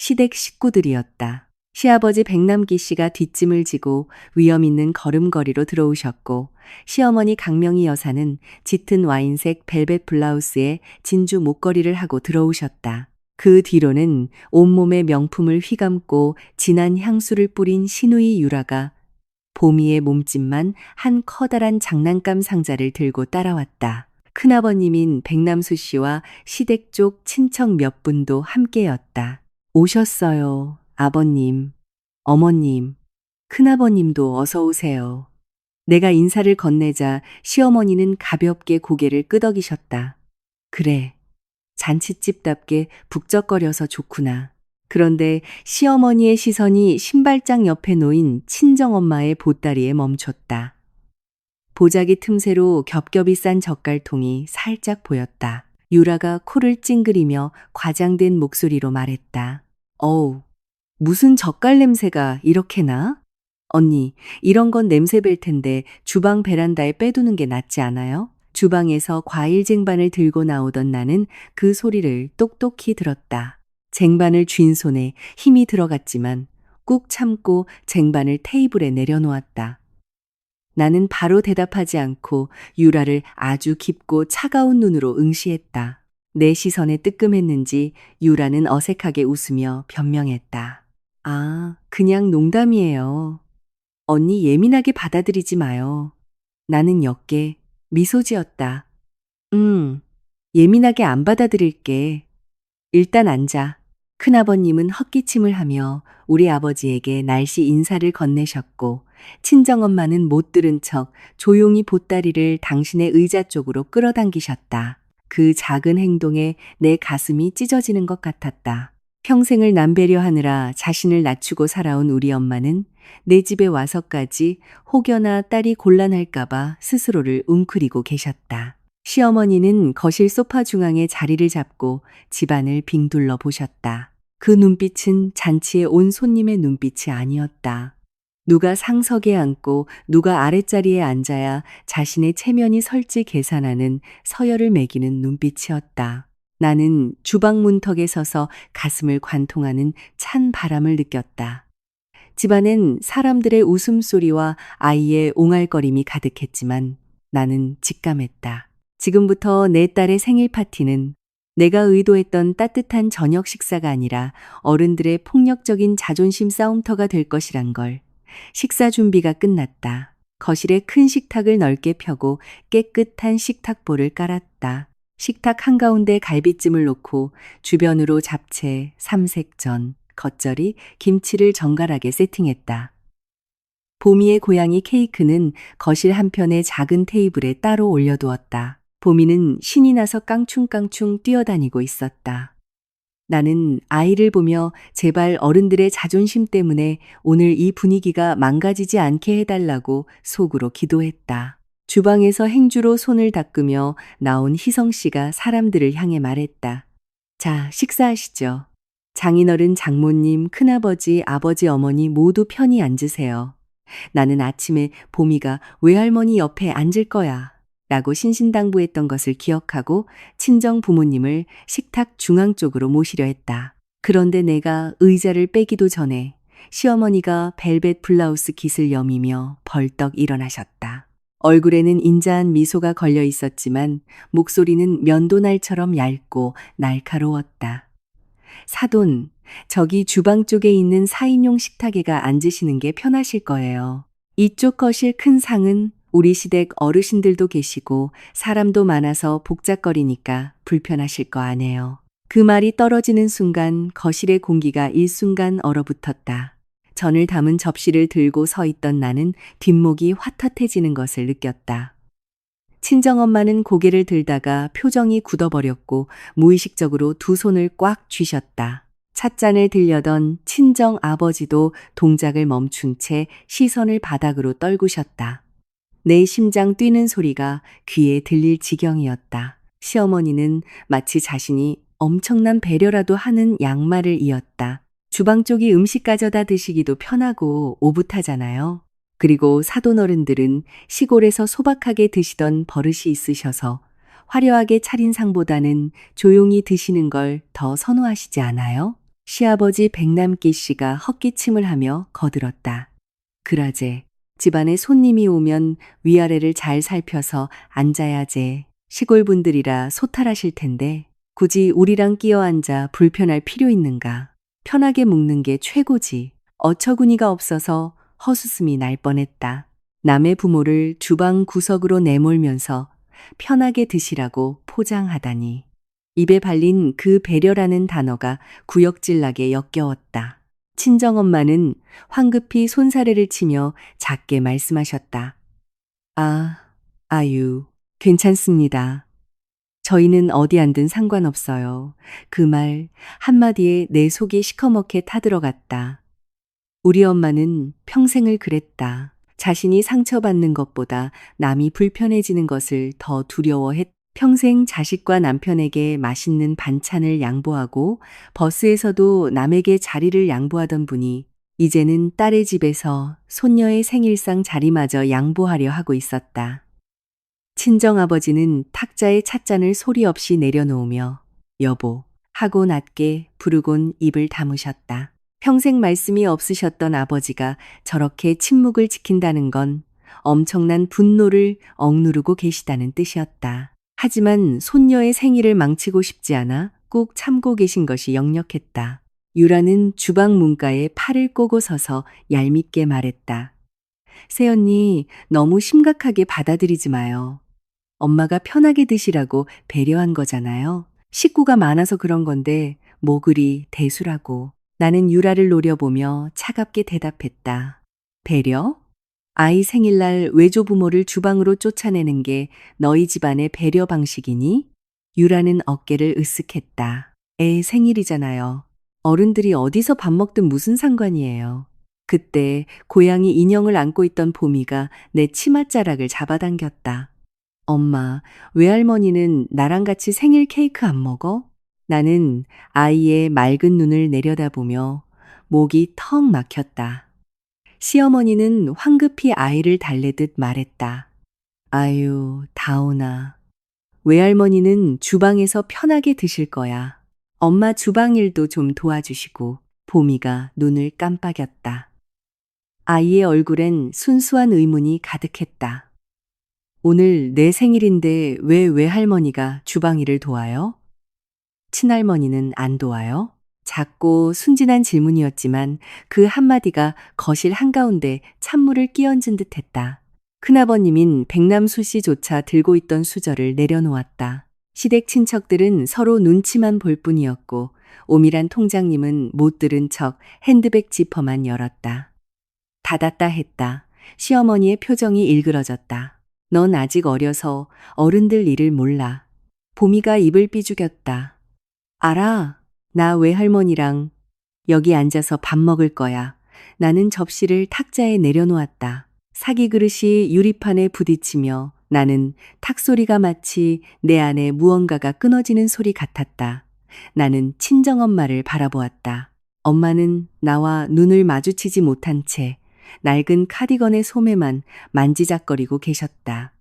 시댁 식구들이었다. 시아버지 백남기 씨가 뒷짐을 지고 위험 있는 걸음걸이로 들어오셨고, 시어머니 강명희 여사는 짙은 와인색 벨벳 블라우스에 진주 목걸이를 하고 들어오셨다. 그 뒤로는 온몸에 명품을 휘감고 진한 향수를 뿌린 시누이 유라가 보미의 몸집만 한 커다란 장난감 상자를 들고 따라왔다. 큰아버님인 백남수 씨와 시댁 쪽 친척 몇 분도 함께였다. 오셨어요, 아버님, 어머님, 큰아버님도 어서 오세요. 내가 인사를 건네자 시어머니는 가볍게 고개를 끄덕이셨다. 그래, 잔칫집답게 북적거려서 좋구나. 그런데 시어머니의 시선이 신발장 옆에 놓인 친정엄마의 보따리에 멈췄다. 보자기 틈새로 겹겹이 싼 젓갈통이 살짝 보였다. 유라가 코를 찡그리며 과장된 목소리로 말했다. 어우, 무슨 젓갈 냄새가 이렇게 나? 언니, 이런 건 냄새 벨 텐데 주방 베란다에 빼두는 게 낫지 않아요? 주방에서 과일 쟁반을 들고 나오던 나는 그 소리를 똑똑히 들었다. 쟁반을 쥔 손에 힘이 들어갔지만 꾹 참고 쟁반을 테이블에 내려놓았다. 나는 바로 대답하지 않고 유라를 아주 깊고 차가운 눈으로 응시했다. 내 시선에 뜨끔했는지 유라는 어색하게 웃으며 변명했다. 아, 그냥 농담이에요. 언니 예민하게 받아들이지 마요. 나는 옅게 미소 지었다. 예민하게 안 받아들일게. 일단 앉아. 큰아버님은 헛기침을 하며 우리 아버지에게 날씨 인사를 건네셨고, 친정엄마는 못 들은 척 조용히 보따리를 당신의 의자 쪽으로 끌어당기셨다. 그 작은 행동에 내 가슴이 찢어지는 것 같았다. 평생을 남배려하느라 자신을 낮추고 살아온 우리 엄마는 내 집에 와서까지 혹여나 딸이 곤란할까봐 스스로를 웅크리고 계셨다. 시어머니는 거실 소파 중앙에 자리를 잡고 집안을 빙둘러 보셨다. 그 눈빛은 잔치에 온 손님의 눈빛이 아니었다. 누가 상석에 앉고 누가 아랫자리에 앉아야 자신의 체면이 설지 계산하는 서열을 매기는 눈빛이었다. 나는 주방 문턱에 서서 가슴을 관통하는 찬 바람을 느꼈다. 집안엔 사람들의 웃음소리와 아이의 옹알거림이 가득했지만 나는 직감했다. 지금부터 내 딸의 생일 파티는 내가 의도했던 따뜻한 저녁 식사가 아니라 어른들의 폭력적인 자존심 싸움터가 될 것이란 걸. 식사 준비가 끝났다. 거실에 큰 식탁을 넓게 펴고 깨끗한 식탁볼을 깔았다. 식탁 한가운데 갈비찜을 놓고 주변으로 잡채, 삼색전, 겉절이, 김치를 정갈하게 세팅했다. 보미의 고양이 케이크는 거실 한편의 작은 테이블에 따로 올려두었다. 보미는 신이 나서 깡충깡충 뛰어다니고 있었다. 나는 아이를 보며 제발 어른들의 자존심 때문에 오늘 이 분위기가 망가지지 않게 해달라고 속으로 기도했다. 주방에서 행주로 손을 닦으며 나온 희성 씨가 사람들을 향해 말했다. 자, 식사하시죠. 장인어른, 장모님, 큰아버지, 아버지, 어머니 모두 편히 앉으세요. 나는 아침에 보미가 외할머니 옆에 앉을 거야 라고 신신당부했던 것을 기억하고 친정 부모님을 식탁 중앙 쪽으로 모시려 했다. 그런데 내가 의자를 빼기도 전에 시어머니가 벨벳 블라우스 깃을 여미며 벌떡 일어나셨다. 얼굴에는 인자한 미소가 걸려 있었지만 목소리는 면도날처럼 얇고 날카로웠다. 사돈, 저기 주방 쪽에 있는 4인용 식탁에가 앉으시는 게 편하실 거예요. 이쪽 거실 큰 상은 우리 시댁 어르신들도 계시고 사람도 많아서 복잡거리니까 불편하실 거 아네요. 그 말이 떨어지는 순간 거실의 공기가 일순간 얼어붙었다. 전을 담은 접시를 들고 서 있던 나는 뒷목이 화탓해지는 것을 느꼈다. 친정엄마는 고개를 들다가 표정이 굳어버렸고 무의식적으로 두 손을 꽉 쥐셨다. 찻잔을 들려던 친정 아버지도 동작을 멈춘 채 시선을 바닥으로 떨구셨다. 내 심장 뛰는 소리가 귀에 들릴 지경이었다. 시어머니는 마치 자신이 엄청난 배려라도 하는 양말을 이었다. 주방 쪽이 음식 가져다 드시기도 편하고 오붓하잖아요. 그리고 사돈어른들은 시골에서 소박하게 드시던 버릇이 있으셔서 화려하게 차린 상보다는 조용히 드시는 걸 더 선호하시지 않아요? 시아버지 백남기 씨가 헛기침을 하며 거들었다. 그라제, 집안에 손님이 오면 위아래를 잘 살펴서 앉아야제. 시골 분들이라 소탈하실 텐데 굳이 우리랑 끼어 앉아 불편할 필요 있는가. 편하게 묵는 게 최고지. 어처구니가 없어서 허수음이 날 뻔했다. 남의 부모를 주방 구석으로 내몰면서 편하게 드시라고 포장하다니. 입에 발린 그 배려라는 단어가 구역질나게 역겨웠다. 친정엄마는 황급히 손사래를 치며 작게 말씀하셨다. 아, 아유, 괜찮습니다. 저희는 어디 앉든 상관없어요. 그 말 한마디에 내 속이 시커멓게 타들어갔다. 우리 엄마는 평생을 그랬다. 자신이 상처받는 것보다 남이 불편해지는 것을 더 두려워했다. 평생 자식과 남편에게 맛있는 반찬을 양보하고 버스에서도 남에게 자리를 양보하던 분이 이제는 딸의 집에서 손녀의 생일상 자리마저 양보하려 하고 있었다. 친정아버지는 탁자에 찻잔을 소리 없이 내려놓으며 여보 하고 낮게 부르곤 입을 다무셨다. 평생 말씀이 없으셨던 아버지가 저렇게 침묵을 지킨다는 건 엄청난 분노를 억누르고 계시다는 뜻이었다. 하지만 손녀의 생일을 망치고 싶지 않아 꾹 참고 계신 것이 역력했다. 유라는 주방 문가에 팔을 꼬고 서서 얄밉게 말했다. 새언니, 너무 심각하게 받아들이지 마요. 엄마가 편하게 드시라고 배려한 거잖아요. 식구가 많아서 그런 건데 뭐 그리 대수라고. 나는 유라를 노려보며 차갑게 대답했다. 배려? 아이 생일날 외조부모를 주방으로 쫓아내는 게 너희 집안의 배려 방식이니? 유라는 어깨를 으쓱했다. 애 생일이잖아요. 어른들이 어디서 밥 먹든 무슨 상관이에요. 그때 고양이 인형을 안고 있던 보미가 내 치맛자락을 잡아당겼다. 엄마, 외할머니는 나랑 같이 생일 케이크 안 먹어? 나는 아이의 맑은 눈을 내려다보며 목이 턱 막혔다. 시어머니는 황급히 아이를 달래듯 말했다. 아유, 다오나. 외할머니는 주방에서 편하게 드실 거야. 엄마 주방 일도 좀 도와주시고. 보미가 눈을 깜빡였다. 아이의 얼굴엔 순수한 의문이 가득했다. 오늘 내 생일인데 왜 외할머니가 주방 일을 도와요? 친할머니는 안 도와요? 작고 순진한 질문이었지만 그 한마디가 거실 한가운데 찬물을 끼얹은 듯 했다. 큰아버님인 백남수 씨조차 들고 있던 수저를 내려놓았다. 시댁 친척들은 서로 눈치만 볼 뿐이었고 오밀한 통장님은 못 들은 척 핸드백 지퍼만 열었다. 닫았다 했다. 시어머니의 표정이 일그러졌다. 넌 아직 어려서 어른들 일을 몰라. 보미가 입을 삐죽였다. 알아. 나 외할머니랑 여기 앉아서 밥 먹을 거야. 나는 접시를 탁자에 내려놓았다. 사기 그릇이 유리판에 부딪히며 나는 탁 소리가 마치 내 안에 무언가가 끊어지는 소리 같았다. 나는 친정엄마를 바라보았다. 엄마는 나와 눈을 마주치지 못한 채 낡은 카디건의 소매만 만지작거리고 계셨다.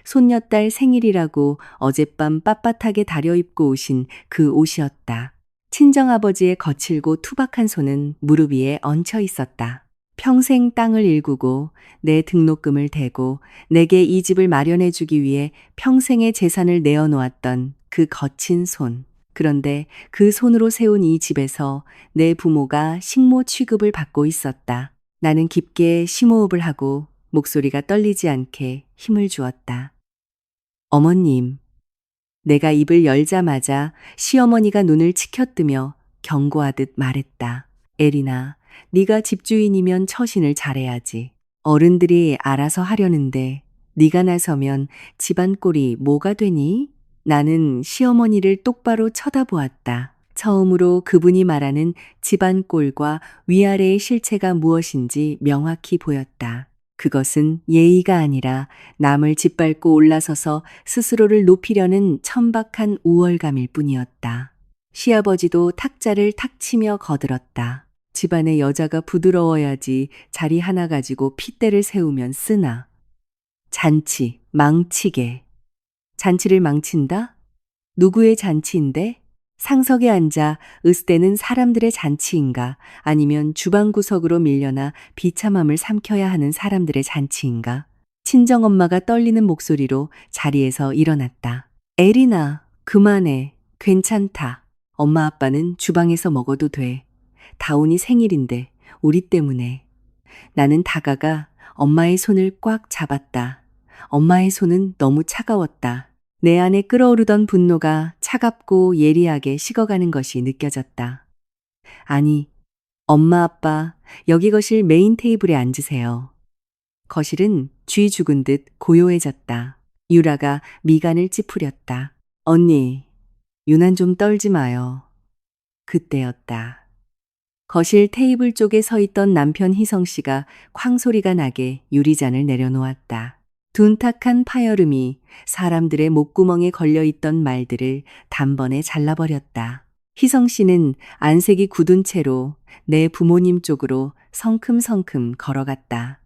손녀딸 생일이라고 어젯밤 빳빳하게 다려입고 오신 그 옷이었다. 친정아버지의 거칠고 투박한 손은 무릎 위에 얹혀 있었다. 평생 땅을 일구고 내 등록금을 대고 내게 이 집을 마련해 주기 위해 평생의 재산을 내어놓았던 그 거친 손. 그런데 그 손으로 세운 이 집에서 내 부모가 식모 취급을 받고 있었다. 나는 깊게 심호흡을 하고 목소리가 떨리지 않게 힘을 주었다. 어머님. 내가 입을 열자마자 시어머니가 눈을 치켜뜨며 경고하듯 말했다. 에리나, 네가 집주인이면 처신을 잘해야지. 어른들이 알아서 하려는데 네가 나서면 집안 꼴이 뭐가 되니? 나는 시어머니를 똑바로 쳐다보았다. 처음으로 그분이 말하는 집안 꼴과 위아래의 실체가 무엇인지 명확히 보였다. 그것은 예의가 아니라 남을 짓밟고 올라서서 스스로를 높이려는 천박한 우월감일 뿐이었다. 시아버지도 탁자를 탁 치며 거들었다. 집안의 여자가 부드러워야지 자리 하나 가지고 핏대를 세우면 쓰나. 잔치, 망치게. 잔치를 망친다? 누구의 잔치인데? 상석에 앉아 으스대는 사람들의 잔치인가 아니면 주방 구석으로 밀려나 비참함을 삼켜야 하는 사람들의 잔치인가. 친정엄마가 떨리는 목소리로 자리에서 일어났다. 에리나, 그만해. 괜찮다. 엄마 아빠는 주방에서 먹어도 돼. 다운이 생일인데 우리 때문에. 나는 다가가 엄마의 손을 꽉 잡았다. 엄마의 손은 너무 차가웠다. 내 안에 끓어오르던 분노가 차갑고 예리하게 식어가는 것이 느껴졌다. 아니, 엄마 아빠 여기 거실 메인 테이블에 앉으세요. 거실은 쥐 죽은 듯 고요해졌다. 유라가 미간을 찌푸렸다. 언니, 유난 좀 떨지 마요. 그때였다. 거실 테이블 쪽에 서 있던 남편 희성 씨가 쾅소리가 나게 유리잔을 내려놓았다. 둔탁한 파열음이 사람들의 목구멍에 걸려있던 말들을 단번에 잘라버렸다. 희성 씨는 안색이 굳은 채로 내 부모님 쪽으로 성큼성큼 걸어갔다.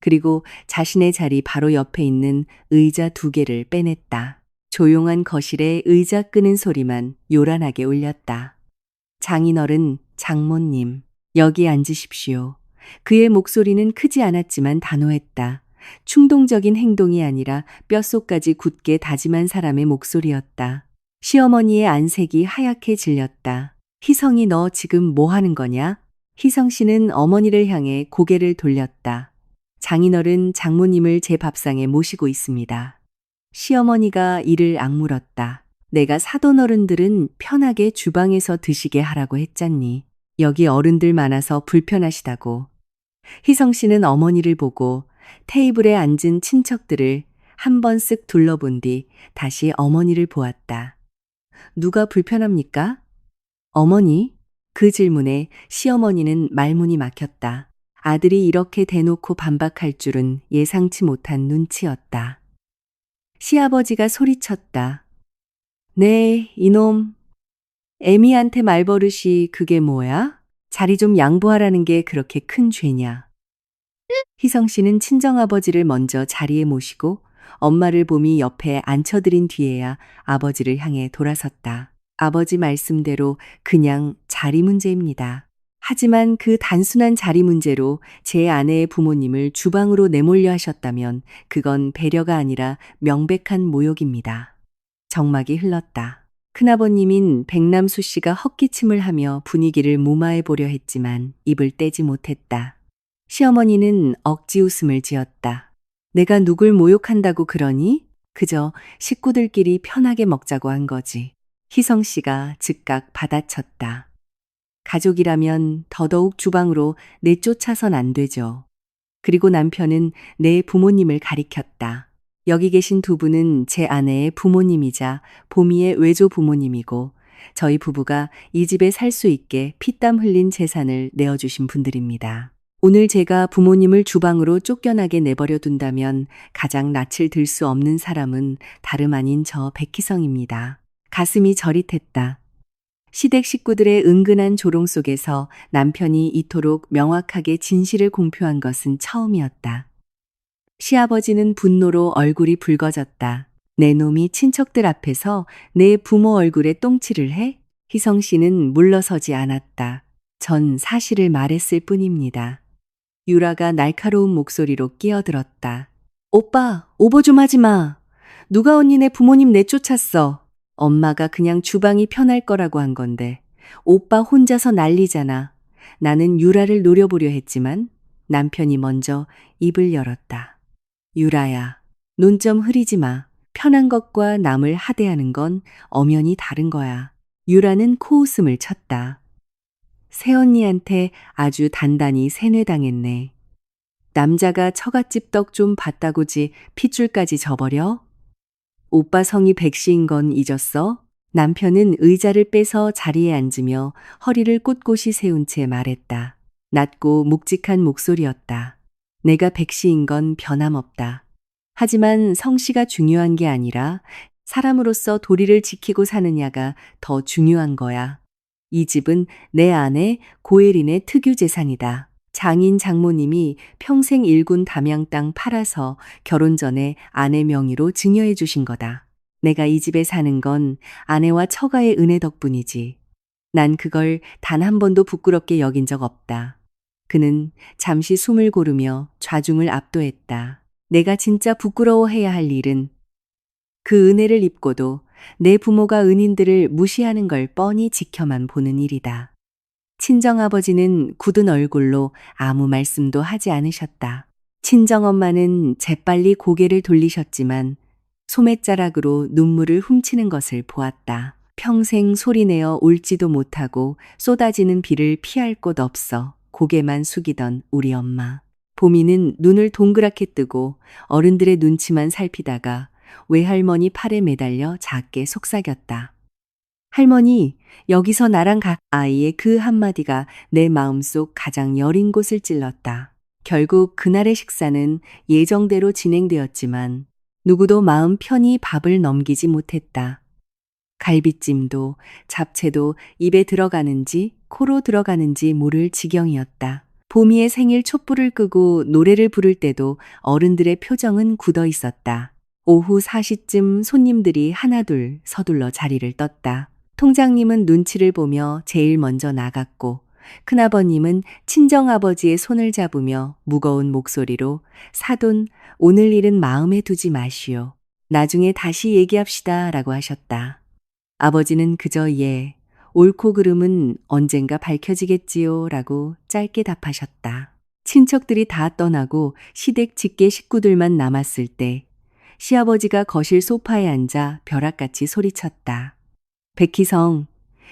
그리고 자신의 자리 바로 옆에 있는 의자 2개를 빼냈다. 조용한 거실에 의자 끄는 소리만 요란하게 울렸다. 장인어른, 장모님, 여기 앉으십시오. 그의 목소리는 크지 않았지만 단호했다. 충동적인 행동이 아니라 뼛속까지 굳게 다짐한 사람의 목소리였다. 시어머니의 안색이 하얗게 질렸다. 희성이 너 지금 뭐 하는 거냐? 희성 씨는 어머니를 향해 고개를 돌렸다. 장인어른 장모님을 제 밥상에 모시고 있습니다. 시어머니가 이를 악물었다. 내가 사돈 어른들은 편하게 주방에서 드시게 하라고 했잖니. 여기 어른들 많아서 불편하시다고. 희성 씨는 어머니를 보고 테이블에 앉은 친척들을 한 번 쓱 둘러본 뒤 다시 어머니를 보았다. 누가 불편합니까? 어머니? 그 질문에 시어머니는 말문이 막혔다. 아들이 이렇게 대놓고 반박할 줄은 예상치 못한 눈치였다. 시아버지가 소리쳤다. 네, 이놈. 애미한테 말버릇이 그게 뭐야? 자리 좀 양보하라는 게 그렇게 큰 죄냐? 희성 씨는 친정아버지를 먼저 자리에 모시고 엄마를 봄이 옆에 앉혀드린 뒤에야 아버지를 향해 돌아섰다. 아버지 말씀대로 그냥 자리 문제입니다. 하지만 그 단순한 자리 문제로 제 아내의 부모님을 주방으로 내몰려 하셨다면 그건 배려가 아니라 명백한 모욕입니다. 정막이 흘렀다. 큰아버님인 백남수 씨가 헛기침을 하며 분위기를 무마해 보려 했지만 입을 떼지 못했다. 시어머니는 억지 웃음을 지었다. 내가 누굴 모욕한다고 그러니? 그저 식구들끼리 편하게 먹자고 한 거지. 희성 씨가 즉각 받아쳤다. 가족이라면 더더욱 주방으로 내쫓아선 안 되죠. 그리고 남편은 내 부모님을 가리켰다. 여기 계신 2분은 제 아내의 부모님이자 보미의 외조 부모님이고 저희 부부가 이 집에 살 수 있게 피땀 흘린 재산을 내어주신 분들입니다. 오늘 제가 부모님을 주방으로 쫓겨나게 내버려 둔다면 가장 낯을 들 수 없는 사람은 다름 아닌 저 백희성입니다. 가슴이 저릿했다. 시댁 식구들의 은근한 조롱 속에서 남편이 이토록 명확하게 진실을 공표한 것은 처음이었다. 시아버지는 분노로 얼굴이 붉어졌다. 내 놈이 친척들 앞에서 내 부모 얼굴에 똥칠을 해? 희성 씨는 물러서지 않았다. 전 사실을 말했을 뿐입니다. 유라가 날카로운 목소리로 끼어들었다. 오빠, 오버 좀 하지 마. 누가 언니네 부모님 내쫓았어. 엄마가 그냥 주방이 편할 거라고 한 건데 오빠 혼자서 난리잖아. 나는 유라를 노려보려 했지만 남편이 먼저 입을 열었다. 유라야, 눈 좀 흐리지 마. 편한 것과 남을 하대하는 건 엄연히 다른 거야. 유라는 코웃음을 쳤다. 새언니한테 아주 단단히 세뇌당했네. 남자가 처갓집 떡 좀 봤다고지 핏줄까지 져버려? 오빠 성이 백씨인 건 잊었어? 남편은 의자를 빼서 자리에 앉으며 허리를 꼿꼿이 세운 채 말했다. 낮고 묵직한 목소리였다. 내가 백씨인 건 변함없다. 하지만 성씨가 중요한 게 아니라 사람으로서 도리를 지키고 사느냐가 더 중요한 거야. 이 집은 내 아내 고혜린의 특유 재산이다. 장인 장모님이 평생 일군 담양 땅 팔아서 결혼 전에 아내 명의로 증여해 주신 거다. 내가 이 집에 사는 건 아내와 처가의 은혜 덕분이지. 난 그걸 단 한 번도 부끄럽게 여긴 적 없다. 그는 잠시 숨을 고르며 좌중을 압도했다. 내가 진짜 부끄러워해야 할 일은 그 은혜를 입고도 내 부모가 은인들을 무시하는 걸 뻔히 지켜만 보는 일이다. 친정아버지는 굳은 얼굴로 아무 말씀도 하지 않으셨다. 친정엄마는 재빨리 고개를 돌리셨지만 소매자락으로 눈물을 훔치는 것을 보았다. 평생 소리내어 울지도 못하고 쏟아지는 비를 피할 곳 없어 고개만 숙이던 우리 엄마. 보미는 눈을 동그랗게 뜨고 어른들의 눈치만 살피다가 외할머니 팔에 매달려 작게 속삭였다. 할머니, 여기서 나랑 아이의 그 한마디가 내 마음속 가장 여린 곳을 찔렀다. 결국 그날의 식사는 예정대로 진행되었지만 누구도 마음 편히 밥을 넘기지 못했다. 갈비찜도 잡채도 입에 들어가는지 코로 들어가는지 모를 지경이었다. 보미의 생일 촛불을 끄고 노래를 부를 때도 어른들의 표정은 굳어 있었다. 오후 4시쯤 손님들이 하나둘 서둘러 자리를 떴다. 통장님은 눈치를 보며 제일 먼저 나갔고 큰아버님은 친정아버지의 손을 잡으며 무거운 목소리로 사돈, 오늘 일은 마음에 두지 마시오. 나중에 다시 얘기합시다 라고 하셨다. 아버지는 그저 예, 옳고 그름은 언젠가 밝혀지겠지요 라고 짧게 답하셨다. 친척들이 다 떠나고 시댁 직계 식구들만 남았을 때 시아버지가 거실 소파에 앉아 벼락같이 소리쳤다. 백희성,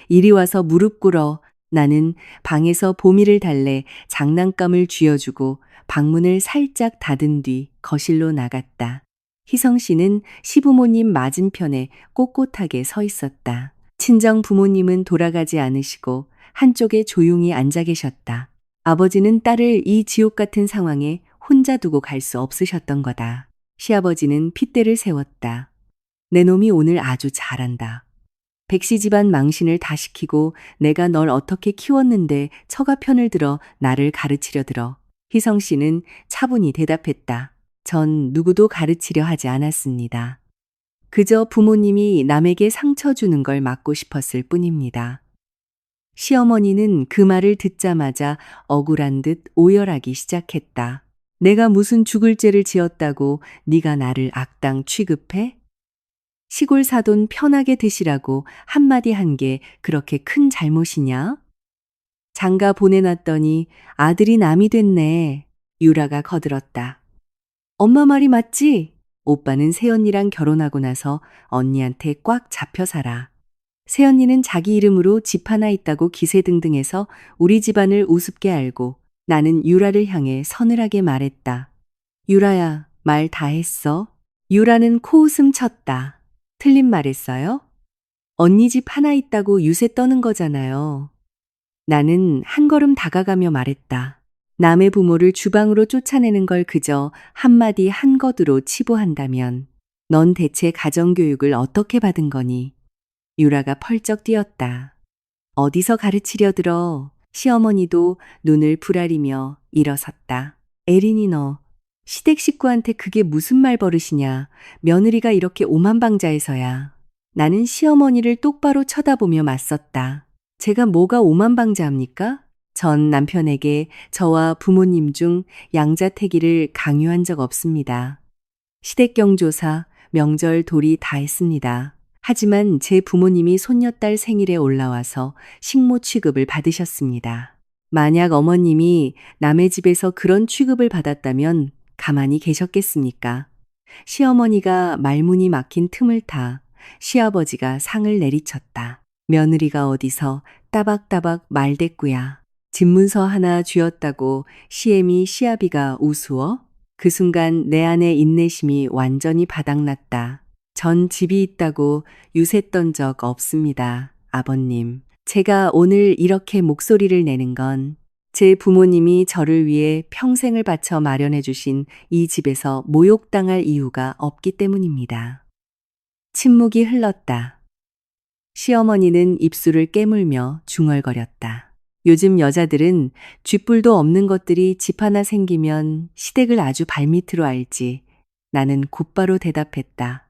이리 와서 무릎 꿇어. 나는 방에서 보미를 달래 장난감을 쥐어주고 방문을 살짝 닫은 뒤 거실로 나갔다. 희성 씨는 시부모님 맞은편에 꼿꼿하게 서 있었다. 친정 부모님은 돌아가지 않으시고 한쪽에 조용히 앉아 계셨다. 아버지는 딸을 이 지옥 같은 상황에 혼자 두고 갈 수 없으셨던 거다. 시아버지는 핏대를 세웠다. 내 놈이 오늘 아주 잘한다. 백씨 집안 망신을 다 시키고 내가 널 어떻게 키웠는데 처가 편을 들어 나를 가르치려 들어. 희성 씨는 차분히 대답했다. 전 누구도 가르치려 하지 않았습니다. 그저 부모님이 남에게 상처 주는 걸 막고 싶었을 뿐입니다. 시어머니는 그 말을 듣자마자 억울한 듯 오열하기 시작했다. 내가 무슨 죽을 죄를 지었다고 네가 나를 악당 취급해? 시골 사돈 편하게 드시라고 한마디 한 게 그렇게 큰 잘못이냐? 장가 보내놨더니 아들이 남이 됐네. 유라가 거들었다. 엄마 말이 맞지? 오빠는 새언니랑 결혼하고 나서 언니한테 꽉 잡혀 살아. 새언니는 자기 이름으로 집 하나 있다고 기세등등해서 우리 집안을 우습게 알고 나는 유라를 향해 서늘하게 말했다. 유라야, 말 다 했어? 유라는 코웃음 쳤다. 틀린 말했어요? 언니 집 하나 있다고 유세 떠는 거잖아요. 나는 한 걸음 다가가며 말했다. 남의 부모를 주방으로 쫓아내는 걸 그저 한마디 한것으로 치부한다면 넌 대체 가정교육을 어떻게 받은 거니? 유라가 펄쩍 뛰었다. 어디서 가르치려 들어? 시어머니도 눈을 부라리며 일어섰다. 에린이 너 시댁 식구한테 그게 무슨 말버릇이냐. 며느리가 이렇게 오만방자해서야. 나는 시어머니를 똑바로 쳐다보며 맞섰다. 제가 뭐가 오만방자합니까? 전 남편에게 저와 부모님 중 양자택일을 강요한 적 없습니다. 시댁경조사, 명절 도리 다 했습니다. 하지만 제 부모님이 손녀딸 생일에 올라와서 식모 취급을 받으셨습니다. 만약 어머님이 남의 집에서 그런 취급을 받았다면 가만히 계셨겠습니까? 시어머니가 말문이 막힌 틈을 타 시아버지가 상을 내리쳤다. 며느리가 어디서 따박따박 말대꾸야. 집문서 하나 쥐었다고 시애미 시아비가 우스워? 그 순간 내 안의 인내심이 완전히 바닥났다. 전 집이 있다고 유세 떤 적 없습니다, 아버님. 제가 오늘 이렇게 목소리를 내는 건 제 부모님이 저를 위해 평생을 바쳐 마련해 주신 이 집에서 모욕당할 이유가 없기 때문입니다. 침묵이 흘렀다. 시어머니는 입술을 깨물며 중얼거렸다. 요즘 여자들은 쥐뿔도 없는 것들이 집 하나 생기면 시댁을 아주 발밑으로 알지. 나는 곧바로 대답했다.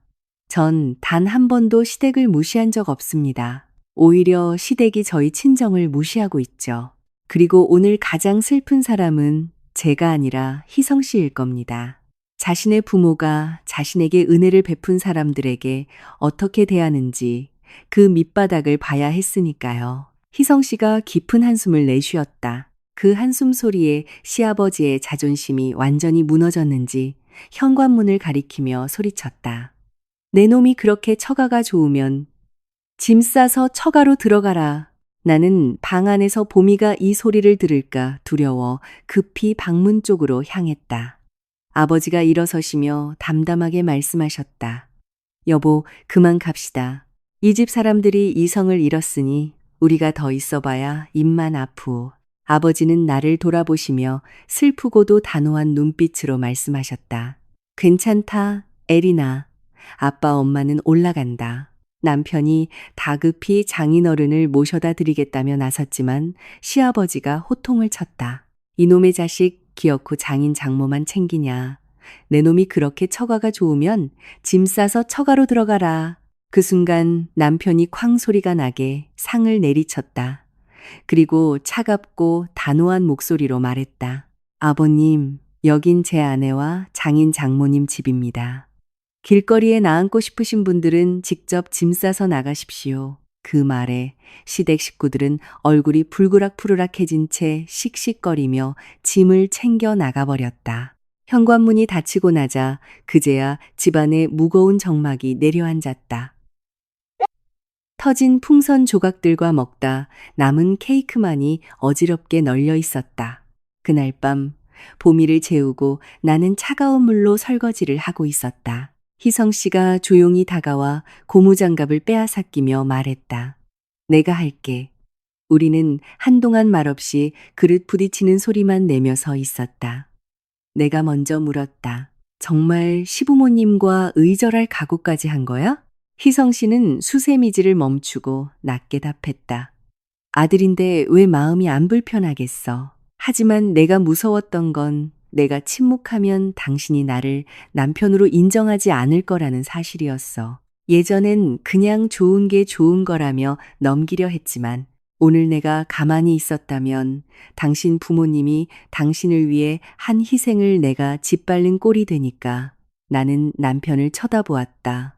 전 단 한 번도 시댁을 무시한 적 없습니다. 오히려 시댁이 저희 친정을 무시하고 있죠. 그리고 오늘 가장 슬픈 사람은 제가 아니라 희성 씨일 겁니다. 자신의 부모가 자신에게 은혜를 베푼 사람들에게 어떻게 대하는지 그 밑바닥을 봐야 했으니까요. 희성 씨가 깊은 한숨을 내쉬었다. 그 한숨 소리에 시아버지의 자존심이 완전히 무너졌는지 현관문을 가리키며 소리쳤다. 내 놈이 그렇게 처가가 좋으면 짐 싸서 처가로 들어가라. 나는 방 안에서 보미가 이 소리를 들을까 두려워 급히 방문 쪽으로 향했다. 아버지가 일어서시며 담담하게 말씀하셨다. 여보, 그만 갑시다. 이 집 사람들이 이성을 잃었으니 우리가 더 있어봐야 입만 아프오. 아버지는 나를 돌아보시며 슬프고도 단호한 눈빛으로 말씀하셨다. 괜찮다, 에리나. 아빠 엄마는 올라간다. 남편이 다급히 장인어른을 모셔다 드리겠다며 나섰지만 시아버지가 호통을 쳤다. 이놈의 자식 기어코 장인 장모만 챙기냐. 내 놈이 그렇게 처가가 좋으면 짐 싸서 처가로 들어가라. 그 순간 남편이 쾅 소리가 나게 상을 내리쳤다. 그리고 차갑고 단호한 목소리로 말했다. 아버님, 여긴 제 아내와 장인 장모님 집입니다. 길거리에 나앉고 싶으신 분들은 직접 짐 싸서 나가십시오. 그 말에 시댁 식구들은 얼굴이 불그락푸르락해진 채 씩씩거리며 짐을 챙겨 나가버렸다. 현관문이 닫히고 나자 그제야 집안에 무거운 정막이 내려앉았다. 터진 풍선 조각들과 먹다 남은 케이크만이 어지럽게 널려 있었다. 그날 밤 보미를 재우고 나는 차가운 물로 설거지를 하고 있었다. 희성 씨가 조용히 다가와 고무장갑을 빼앗아끼며 말했다. 내가 할게. 우리는 한동안 말없이 그릇 부딪히는 소리만 내며 서 있었다. 내가 먼저 물었다. 정말 시부모님과 의절할 각오까지 한 거야? 희성 씨는 수세미지를 멈추고 낮게 답했다. 아들인데 왜 마음이 안 불편하겠어. 하지만 내가 무서웠던 건 내가 침묵하면 당신이 나를 남편으로 인정하지 않을 거라는 사실이었어. 예전엔 그냥 좋은 게 좋은 거라며 넘기려 했지만 오늘 내가 가만히 있었다면 당신 부모님이 당신을 위해 한 희생을 내가 짓밟는 꼴이 되니까 나는 남편을 쳐다보았다.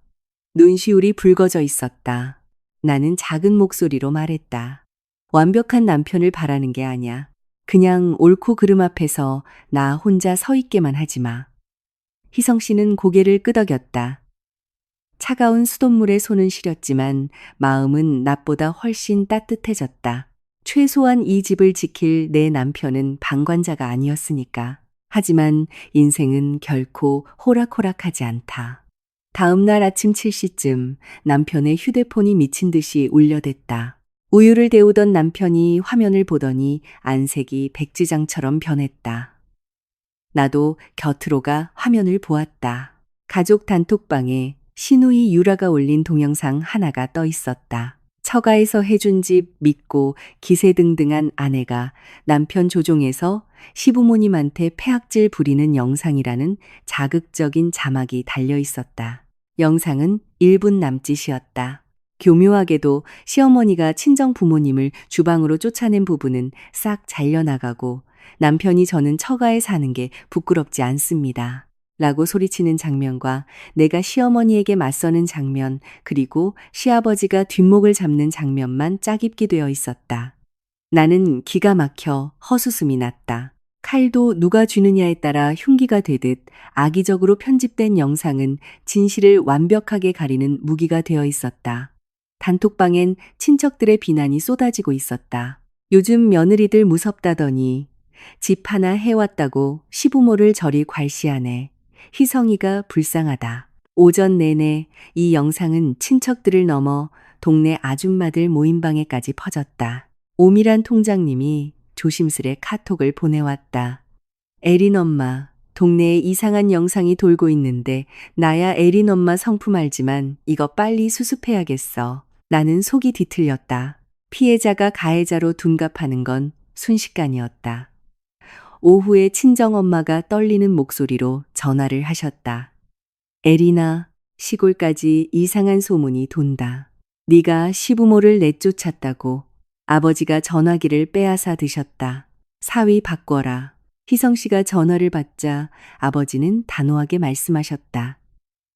눈시울이 붉어져 있었다. 나는 작은 목소리로 말했다. 완벽한 남편을 바라는 게 아니야. 그냥 옳고 그름 앞에서 나 혼자 서 있게만 하지 마. 희성 씨는 고개를 끄덕였다. 차가운 수돗물에 손은 시렸지만 마음은 낮보다 훨씬 따뜻해졌다. 최소한 이 집을 지킬 내 남편은 방관자가 아니었으니까. 하지만 인생은 결코 호락호락하지 않다. 다음 날 아침 7시쯤 남편의 휴대폰이 미친 듯이 울려댔다. 우유를 데우던 남편이 화면을 보더니 안색이 백지장처럼 변했다. 나도 곁으로 가 화면을 보았다. 가족 단톡방에 시누이 유라가 올린 동영상 하나가 떠 있었다. 처가에서 해준 집 믿고 기세등등한 아내가 남편 조종해서 시부모님한테 폐악질 부리는 영상이라는 자극적인 자막이 달려 있었다. 영상은 1분 남짓이었다. 교묘하게도 시어머니가 친정 부모님을 주방으로 쫓아낸 부분은 싹 잘려나가고 남편이 저는 처가에 사는 게 부끄럽지 않습니다. 라고 소리치는 장면과 내가 시어머니에게 맞서는 장면 그리고 시아버지가 뒷목을 잡는 장면만 짜깁기 되어 있었다. 나는 기가 막혀 헛웃음이 났다. 칼도 누가 쥐느냐에 따라 흉기가 되듯 악의적으로 편집된 영상은 진실을 완벽하게 가리는 무기가 되어 있었다. 단톡방엔 친척들의 비난이 쏟아지고 있었다. 요즘 며느리들 무섭다더니 집 하나 해왔다고 시부모를 저리 괄시하네. 희성이가 불쌍하다. 오전 내내 이 영상은 친척들을 넘어 동네 아줌마들 모임방에까지 퍼졌다. 오미란 통장님이 조심스레 카톡을 보내왔다. 에린 엄마, 동네에 이상한 영상이 돌고 있는데 나야 에린 엄마 성품 알지만 이거 빨리 수습해야겠어. 나는 속이 뒤틀렸다. 피해자가 가해자로 둔갑하는 건 순식간이었다. 오후에 친정엄마가 떨리는 목소리로 전화를 하셨다. 에리나, 시골까지 이상한 소문이 돈다. 네가 시부모를 내쫓았다고. 아버지가 전화기를 빼앗아 드셨다. 사위 바꿔라. 희성 씨가 전화를 받자 아버지는 단호하게 말씀하셨다.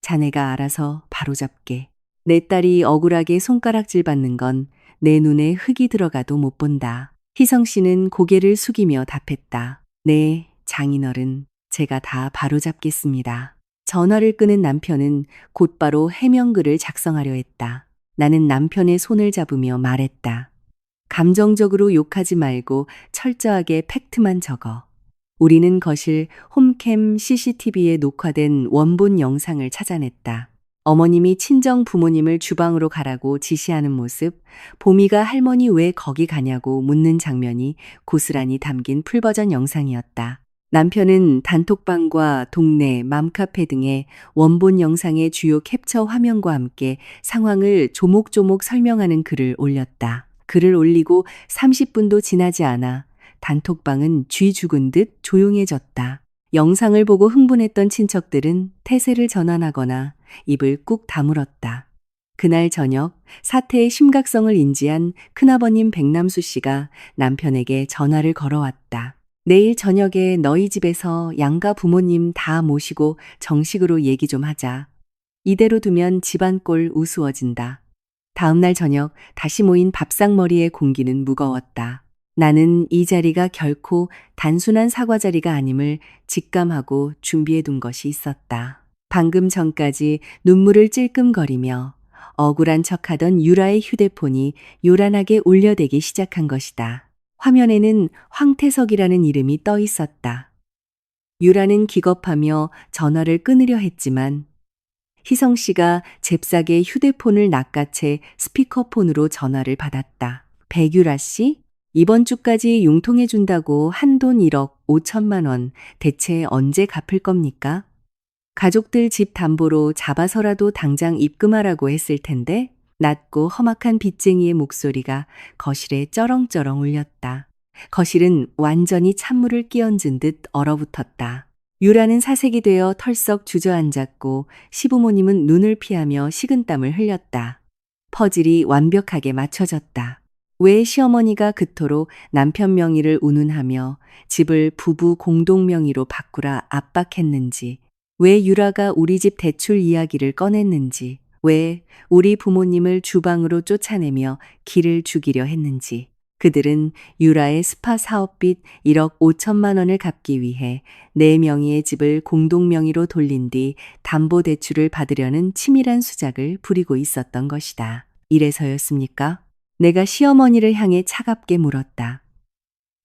자네가 알아서 바로잡게. 내 딸이 억울하게 손가락질 받는 건 내 눈에 흙이 들어가도 못 본다. 희성 씨는 고개를 숙이며 답했다. 네, 장인어른, 제가 다 바로잡겠습니다. 전화를 끄는 남편은 곧바로 해명글을 작성하려 했다. 나는 남편의 손을 잡으며 말했다. 감정적으로 욕하지 말고 철저하게 팩트만 적어. 우리는 거실 홈캠 CCTV에 녹화된 원본 영상을 찾아냈다. 어머님이 친정 부모님을 주방으로 가라고 지시하는 모습, 보미가 할머니 왜 거기 가냐고 묻는 장면이 고스란히 담긴 풀버전 영상이었다. 남편은 단톡방과 동네, 맘카페 등의 원본 영상의 주요 캡처 화면과 함께 상황을 조목조목 설명하는 글을 올렸다. 글을 올리고 30분도 지나지 않아 단톡방은 쥐 죽은 듯 조용해졌다. 영상을 보고 흥분했던 친척들은 태세를 전환하거나 입을 꾹 다물었다. 그날 저녁 사태의 심각성을 인지한 큰아버님 백남수 씨가 남편에게 전화를 걸어왔다. 내일 저녁에 너희 집에서 양가 부모님 다 모시고 정식으로 얘기 좀 하자. 이대로 두면 집안 꼴 우스워진다. 다음 날 저녁 다시 모인 밥상머리의 공기는 무거웠다. 나는 이 자리가 결코 단순한 사과 자리가 아님을 직감하고 준비해둔 것이 있었다. 방금 전까지 눈물을 찔끔거리며 억울한 척하던 유라의 휴대폰이 요란하게 울려대기 시작한 것이다. 화면에는 황태석이라는 이름이 떠 있었다. 유라는 기겁하며 전화를 끊으려 했지만 희성 씨가 잽싸게 휴대폰을 낚아채 스피커폰으로 전화를 받았다. 백유라 씨? 이번 주까지 융통해 준다고 한돈 1억 5천만 원 대체 언제 갚을 겁니까? 가족들 집 담보로 잡아서라도 당장 입금하라고 했을 텐데 낮고 험악한 빚쟁이의 목소리가 거실에 쩌렁쩌렁 울렸다. 거실은 완전히 찬물을 끼얹은 듯 얼어붙었다. 유라는 사색이 되어 털썩 주저앉았고 시부모님은 눈을 피하며 식은땀을 흘렸다. 퍼즐이 완벽하게 맞춰졌다. 왜 시어머니가 그토록 남편 명의를 운운하며 집을 부부 공동 명의로 바꾸라 압박했는지, 왜 유라가 우리 집 대출 이야기를 꺼냈는지, 왜 우리 부모님을 주방으로 쫓아내며 길을 죽이려 했는지. 그들은 유라의 스파 사업빚 1억 5천만 원을 갚기 위해 내 명의의 집을 공동 명의로 돌린 뒤 담보대출을 받으려는 치밀한 수작을 부리고 있었던 것이다. 이래서였습니까? 내가 시어머니를 향해 차갑게 물었다.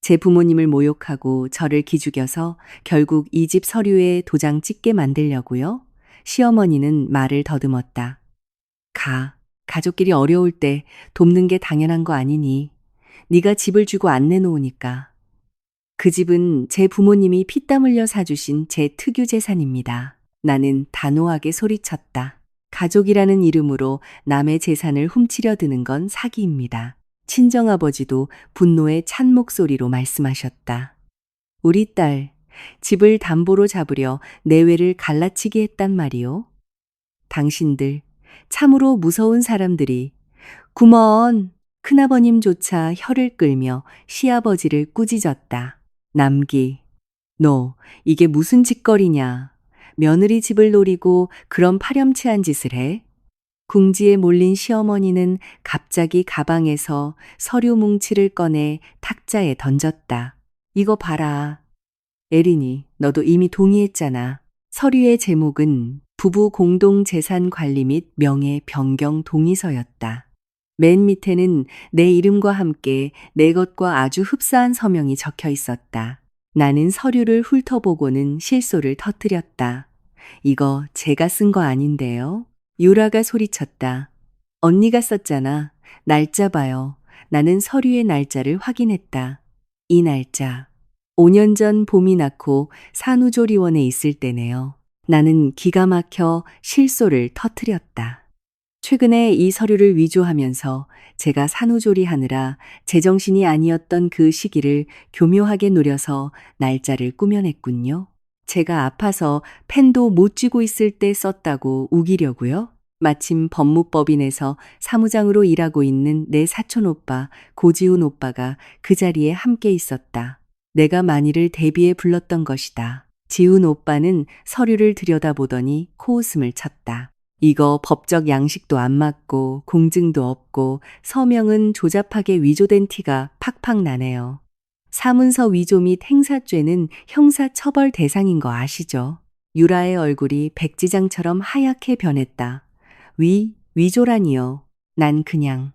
제 부모님을 모욕하고 저를 기죽여서 결국 이 집 서류에 도장 찍게 만들려고요? 시어머니는 말을 더듬었다. 가족끼리 어려울 때 돕는 게 당연한 거 아니니. 네가 집을 주고 안 내놓으니까. 그 집은 제 부모님이 피땀 흘려 사주신 제 특유 재산입니다. 나는 단호하게 소리쳤다. 가족이라는 이름으로 남의 재산을 훔치려 드는 건 사기입니다. 친정아버지도 분노에 찬 목소리로 말씀하셨다. 우리 딸, 집을 담보로 잡으려 내외를 갈라치기 했단 말이오. 당신들, 참으로 무서운 사람들이. 구먼! 큰아버님조차 혀를 끌며 시아버지를 꾸짖었다. 남기, 너 이게 무슨 짓거리냐. 며느리 집을 노리고 그런 파렴치한 짓을 해? 궁지에 몰린 시어머니는 갑자기 가방에서 서류 뭉치를 꺼내 탁자에 던졌다. 이거 봐라. 에린이, 너도 이미 동의했잖아. 서류의 제목은 부부 공동 재산 관리 및 명예 변경 동의서였다. 맨 밑에는 내 이름과 함께 내 것과 아주 흡사한 서명이 적혀 있었다. 나는 서류를 훑어보고는 실소를 터뜨렸다. 이거 제가 쓴 거 아닌데요? 유라가 소리쳤다. 언니가 썼잖아. 날짜 봐요. 나는 서류의 날짜를 확인했다. 이 날짜. 5년 전 봄이 낳고 산후조리원에 있을 때네요. 나는 기가 막혀 실소를 터뜨렸다. 최근에 이 서류를 위조하면서 제가 산후조리하느라 제정신이 아니었던 그 시기를 교묘하게 노려서 날짜를 꾸며냈군요. 제가 아파서 펜도 못 쥐고 있을 때 썼다고 우기려고요? 마침 법무법인에서 사무장으로 일하고 있는 내 사촌 오빠, 고지훈 오빠가 그 자리에 함께 있었다. 내가 만일을 대비해 불렀던 것이다. 지훈 오빠는 서류를 들여다보더니 코웃음을 쳤다. 이거 법적 양식도 안 맞고 공증도 없고 서명은 조잡하게 위조된 티가 팍팍 나네요. 사문서 위조 및 행사죄는 형사처벌 대상인 거 아시죠? 유라의 얼굴이 백지장처럼 하얗게 변했다. 위조라니요. 난 그냥.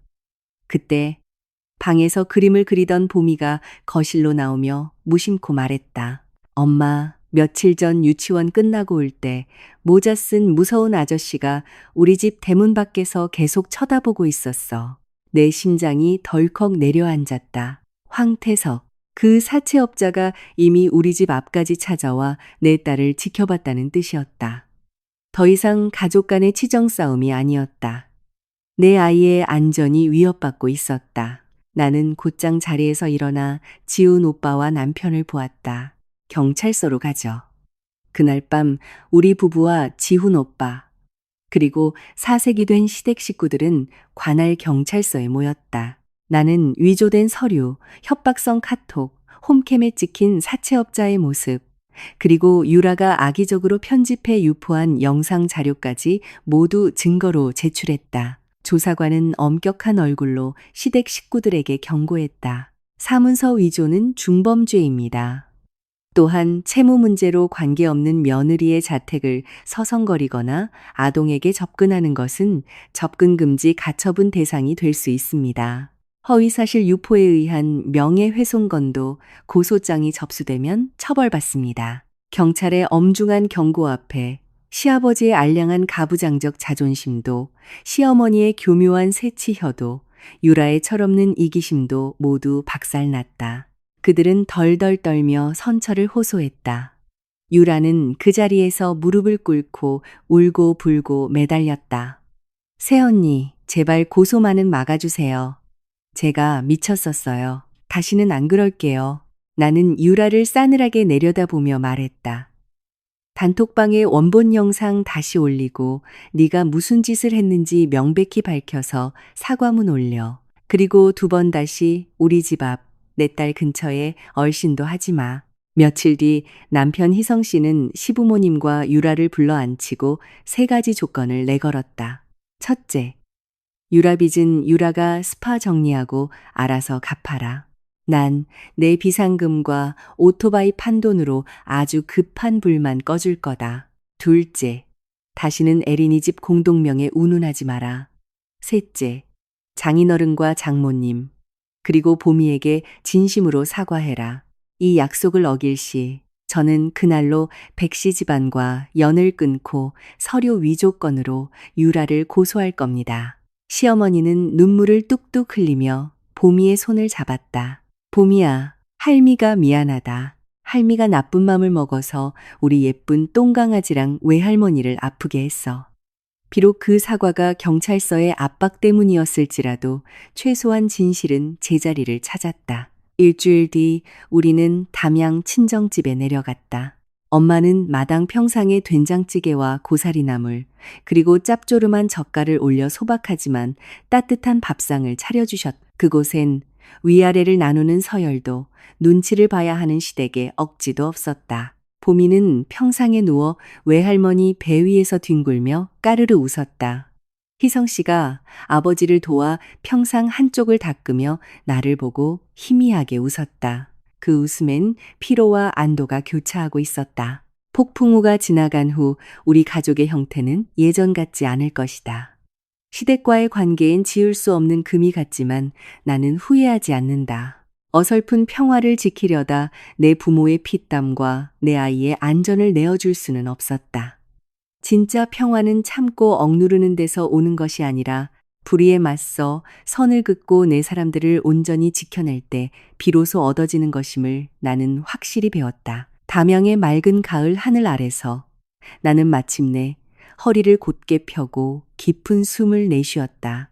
그때 방에서 그림을 그리던 보미가 거실로 나오며 무심코 말했다. 엄마, 며칠 전 유치원 끝나고 올 때 모자 쓴 무서운 아저씨가 우리 집 대문 밖에서 계속 쳐다보고 있었어. 내 심장이 덜컥 내려앉았다. 황태석. 그 사채업자가 이미 우리 집 앞까지 찾아와 내 딸을 지켜봤다는 뜻이었다. 더 이상 가족 간의 치정 싸움이 아니었다. 내 아이의 안전이 위협받고 있었다. 나는 곧장 자리에서 일어나 지훈 오빠와 남편을 보았다. 경찰서로 가죠. 그날 밤 우리 부부와 지훈 오빠, 그리고 사색이 된 시댁 식구들은 관할 경찰서에 모였다. 나는 위조된 서류, 협박성 카톡, 홈캠에 찍힌 사채업자의 모습, 그리고 유라가 악의적으로 편집해 유포한 영상 자료까지 모두 증거로 제출했다. 조사관은 엄격한 얼굴로 시댁 식구들에게 경고했다. 사문서 위조는 중범죄입니다. 또한 채무 문제로 관계없는 며느리의 자택을 서성거리거나 아동에게 접근하는 것은 접근금지 가처분 대상이 될 수 있습니다. 허위사실 유포에 의한 명예훼손건도 고소장이 접수되면 처벌받습니다. 경찰의 엄중한 경고 앞에 시아버지의 알량한 가부장적 자존심도, 시어머니의 교묘한 새치혀도, 유라의 철없는 이기심도 모두 박살났다. 그들은 덜덜 떨며 선처를 호소했다. 유라는 그 자리에서 무릎을 꿇고 울고 불고 매달렸다. 새언니, 제발 고소만은 막아주세요. 제가 미쳤었어요. 다시는 안 그럴게요. 나는 유라를 싸늘하게 내려다보며 말했다. 단톡방에 원본 영상 다시 올리고 네가 무슨 짓을 했는지 명백히 밝혀서 사과문 올려. 그리고 2번 다시 우리 집 앞, 내 딸 근처에 얼씬도 하지 마. 며칠 뒤 남편 희성 씨는 시부모님과 유라를 불러 앉히고 3가지 조건을 내걸었다. 첫째, 유라 빚은 유라가 스파 정리하고 알아서 갚아라. 난 내 비상금과 오토바이 판돈으로 아주 급한 불만 꺼줄 거다. 둘째, 다시는 에린이 집 공동명에 운운하지 마라. 셋째, 장인어른과 장모님, 그리고 보미에게 진심으로 사과해라. 이 약속을 어길 시 저는 그날로 백씨 집안과 연을 끊고 서류 위조 건으로 유라를 고소할 겁니다. 시어머니는 눈물을 뚝뚝 흘리며 보미의 손을 잡았다. 보미야, 할미가 미안하다. 할미가 나쁜 맘을 먹어서 우리 예쁜 똥강아지랑 외할머니를 아프게 했어. 비록 그 사과가 경찰서의 압박 때문이었을지라도 최소한 진실은 제자리를 찾았다. 일주일 뒤 우리는 담양 친정집에 내려갔다. 엄마는 마당 평상에 된장찌개와 고사리나물, 그리고 짭조름한 젓갈을 올려 소박하지만 따뜻한 밥상을 차려주셨다. 그곳엔 위아래를 나누는 서열도, 눈치를 봐야 하는 시댁에 억지도 없었다. 보미는 평상에 누워 외할머니 배 위에서 뒹굴며 까르르 웃었다. 희성 씨가 아버지를 도와 평상 한쪽을 닦으며 나를 보고 희미하게 웃었다. 그 웃음엔 피로와 안도가 교차하고 있었다. 폭풍우가 지나간 후 우리 가족의 형태는 예전 같지 않을 것이다. 시댁과의 관계엔 지울 수 없는 금이 같지만 나는 후회하지 않는다. 어설픈 평화를 지키려다 내 부모의 피땀과 내 아이의 안전을 내어줄 수는 없었다. 진짜 평화는 참고 억누르는 데서 오는 것이 아니라 불의에 맞서 선을 긋고 내 사람들을 온전히 지켜낼 때 비로소 얻어지는 것임을 나는 확실히 배웠다. 담양의 맑은 가을 하늘 아래서 나는 마침내 허리를 곧게 펴고 깊은 숨을 내쉬었다.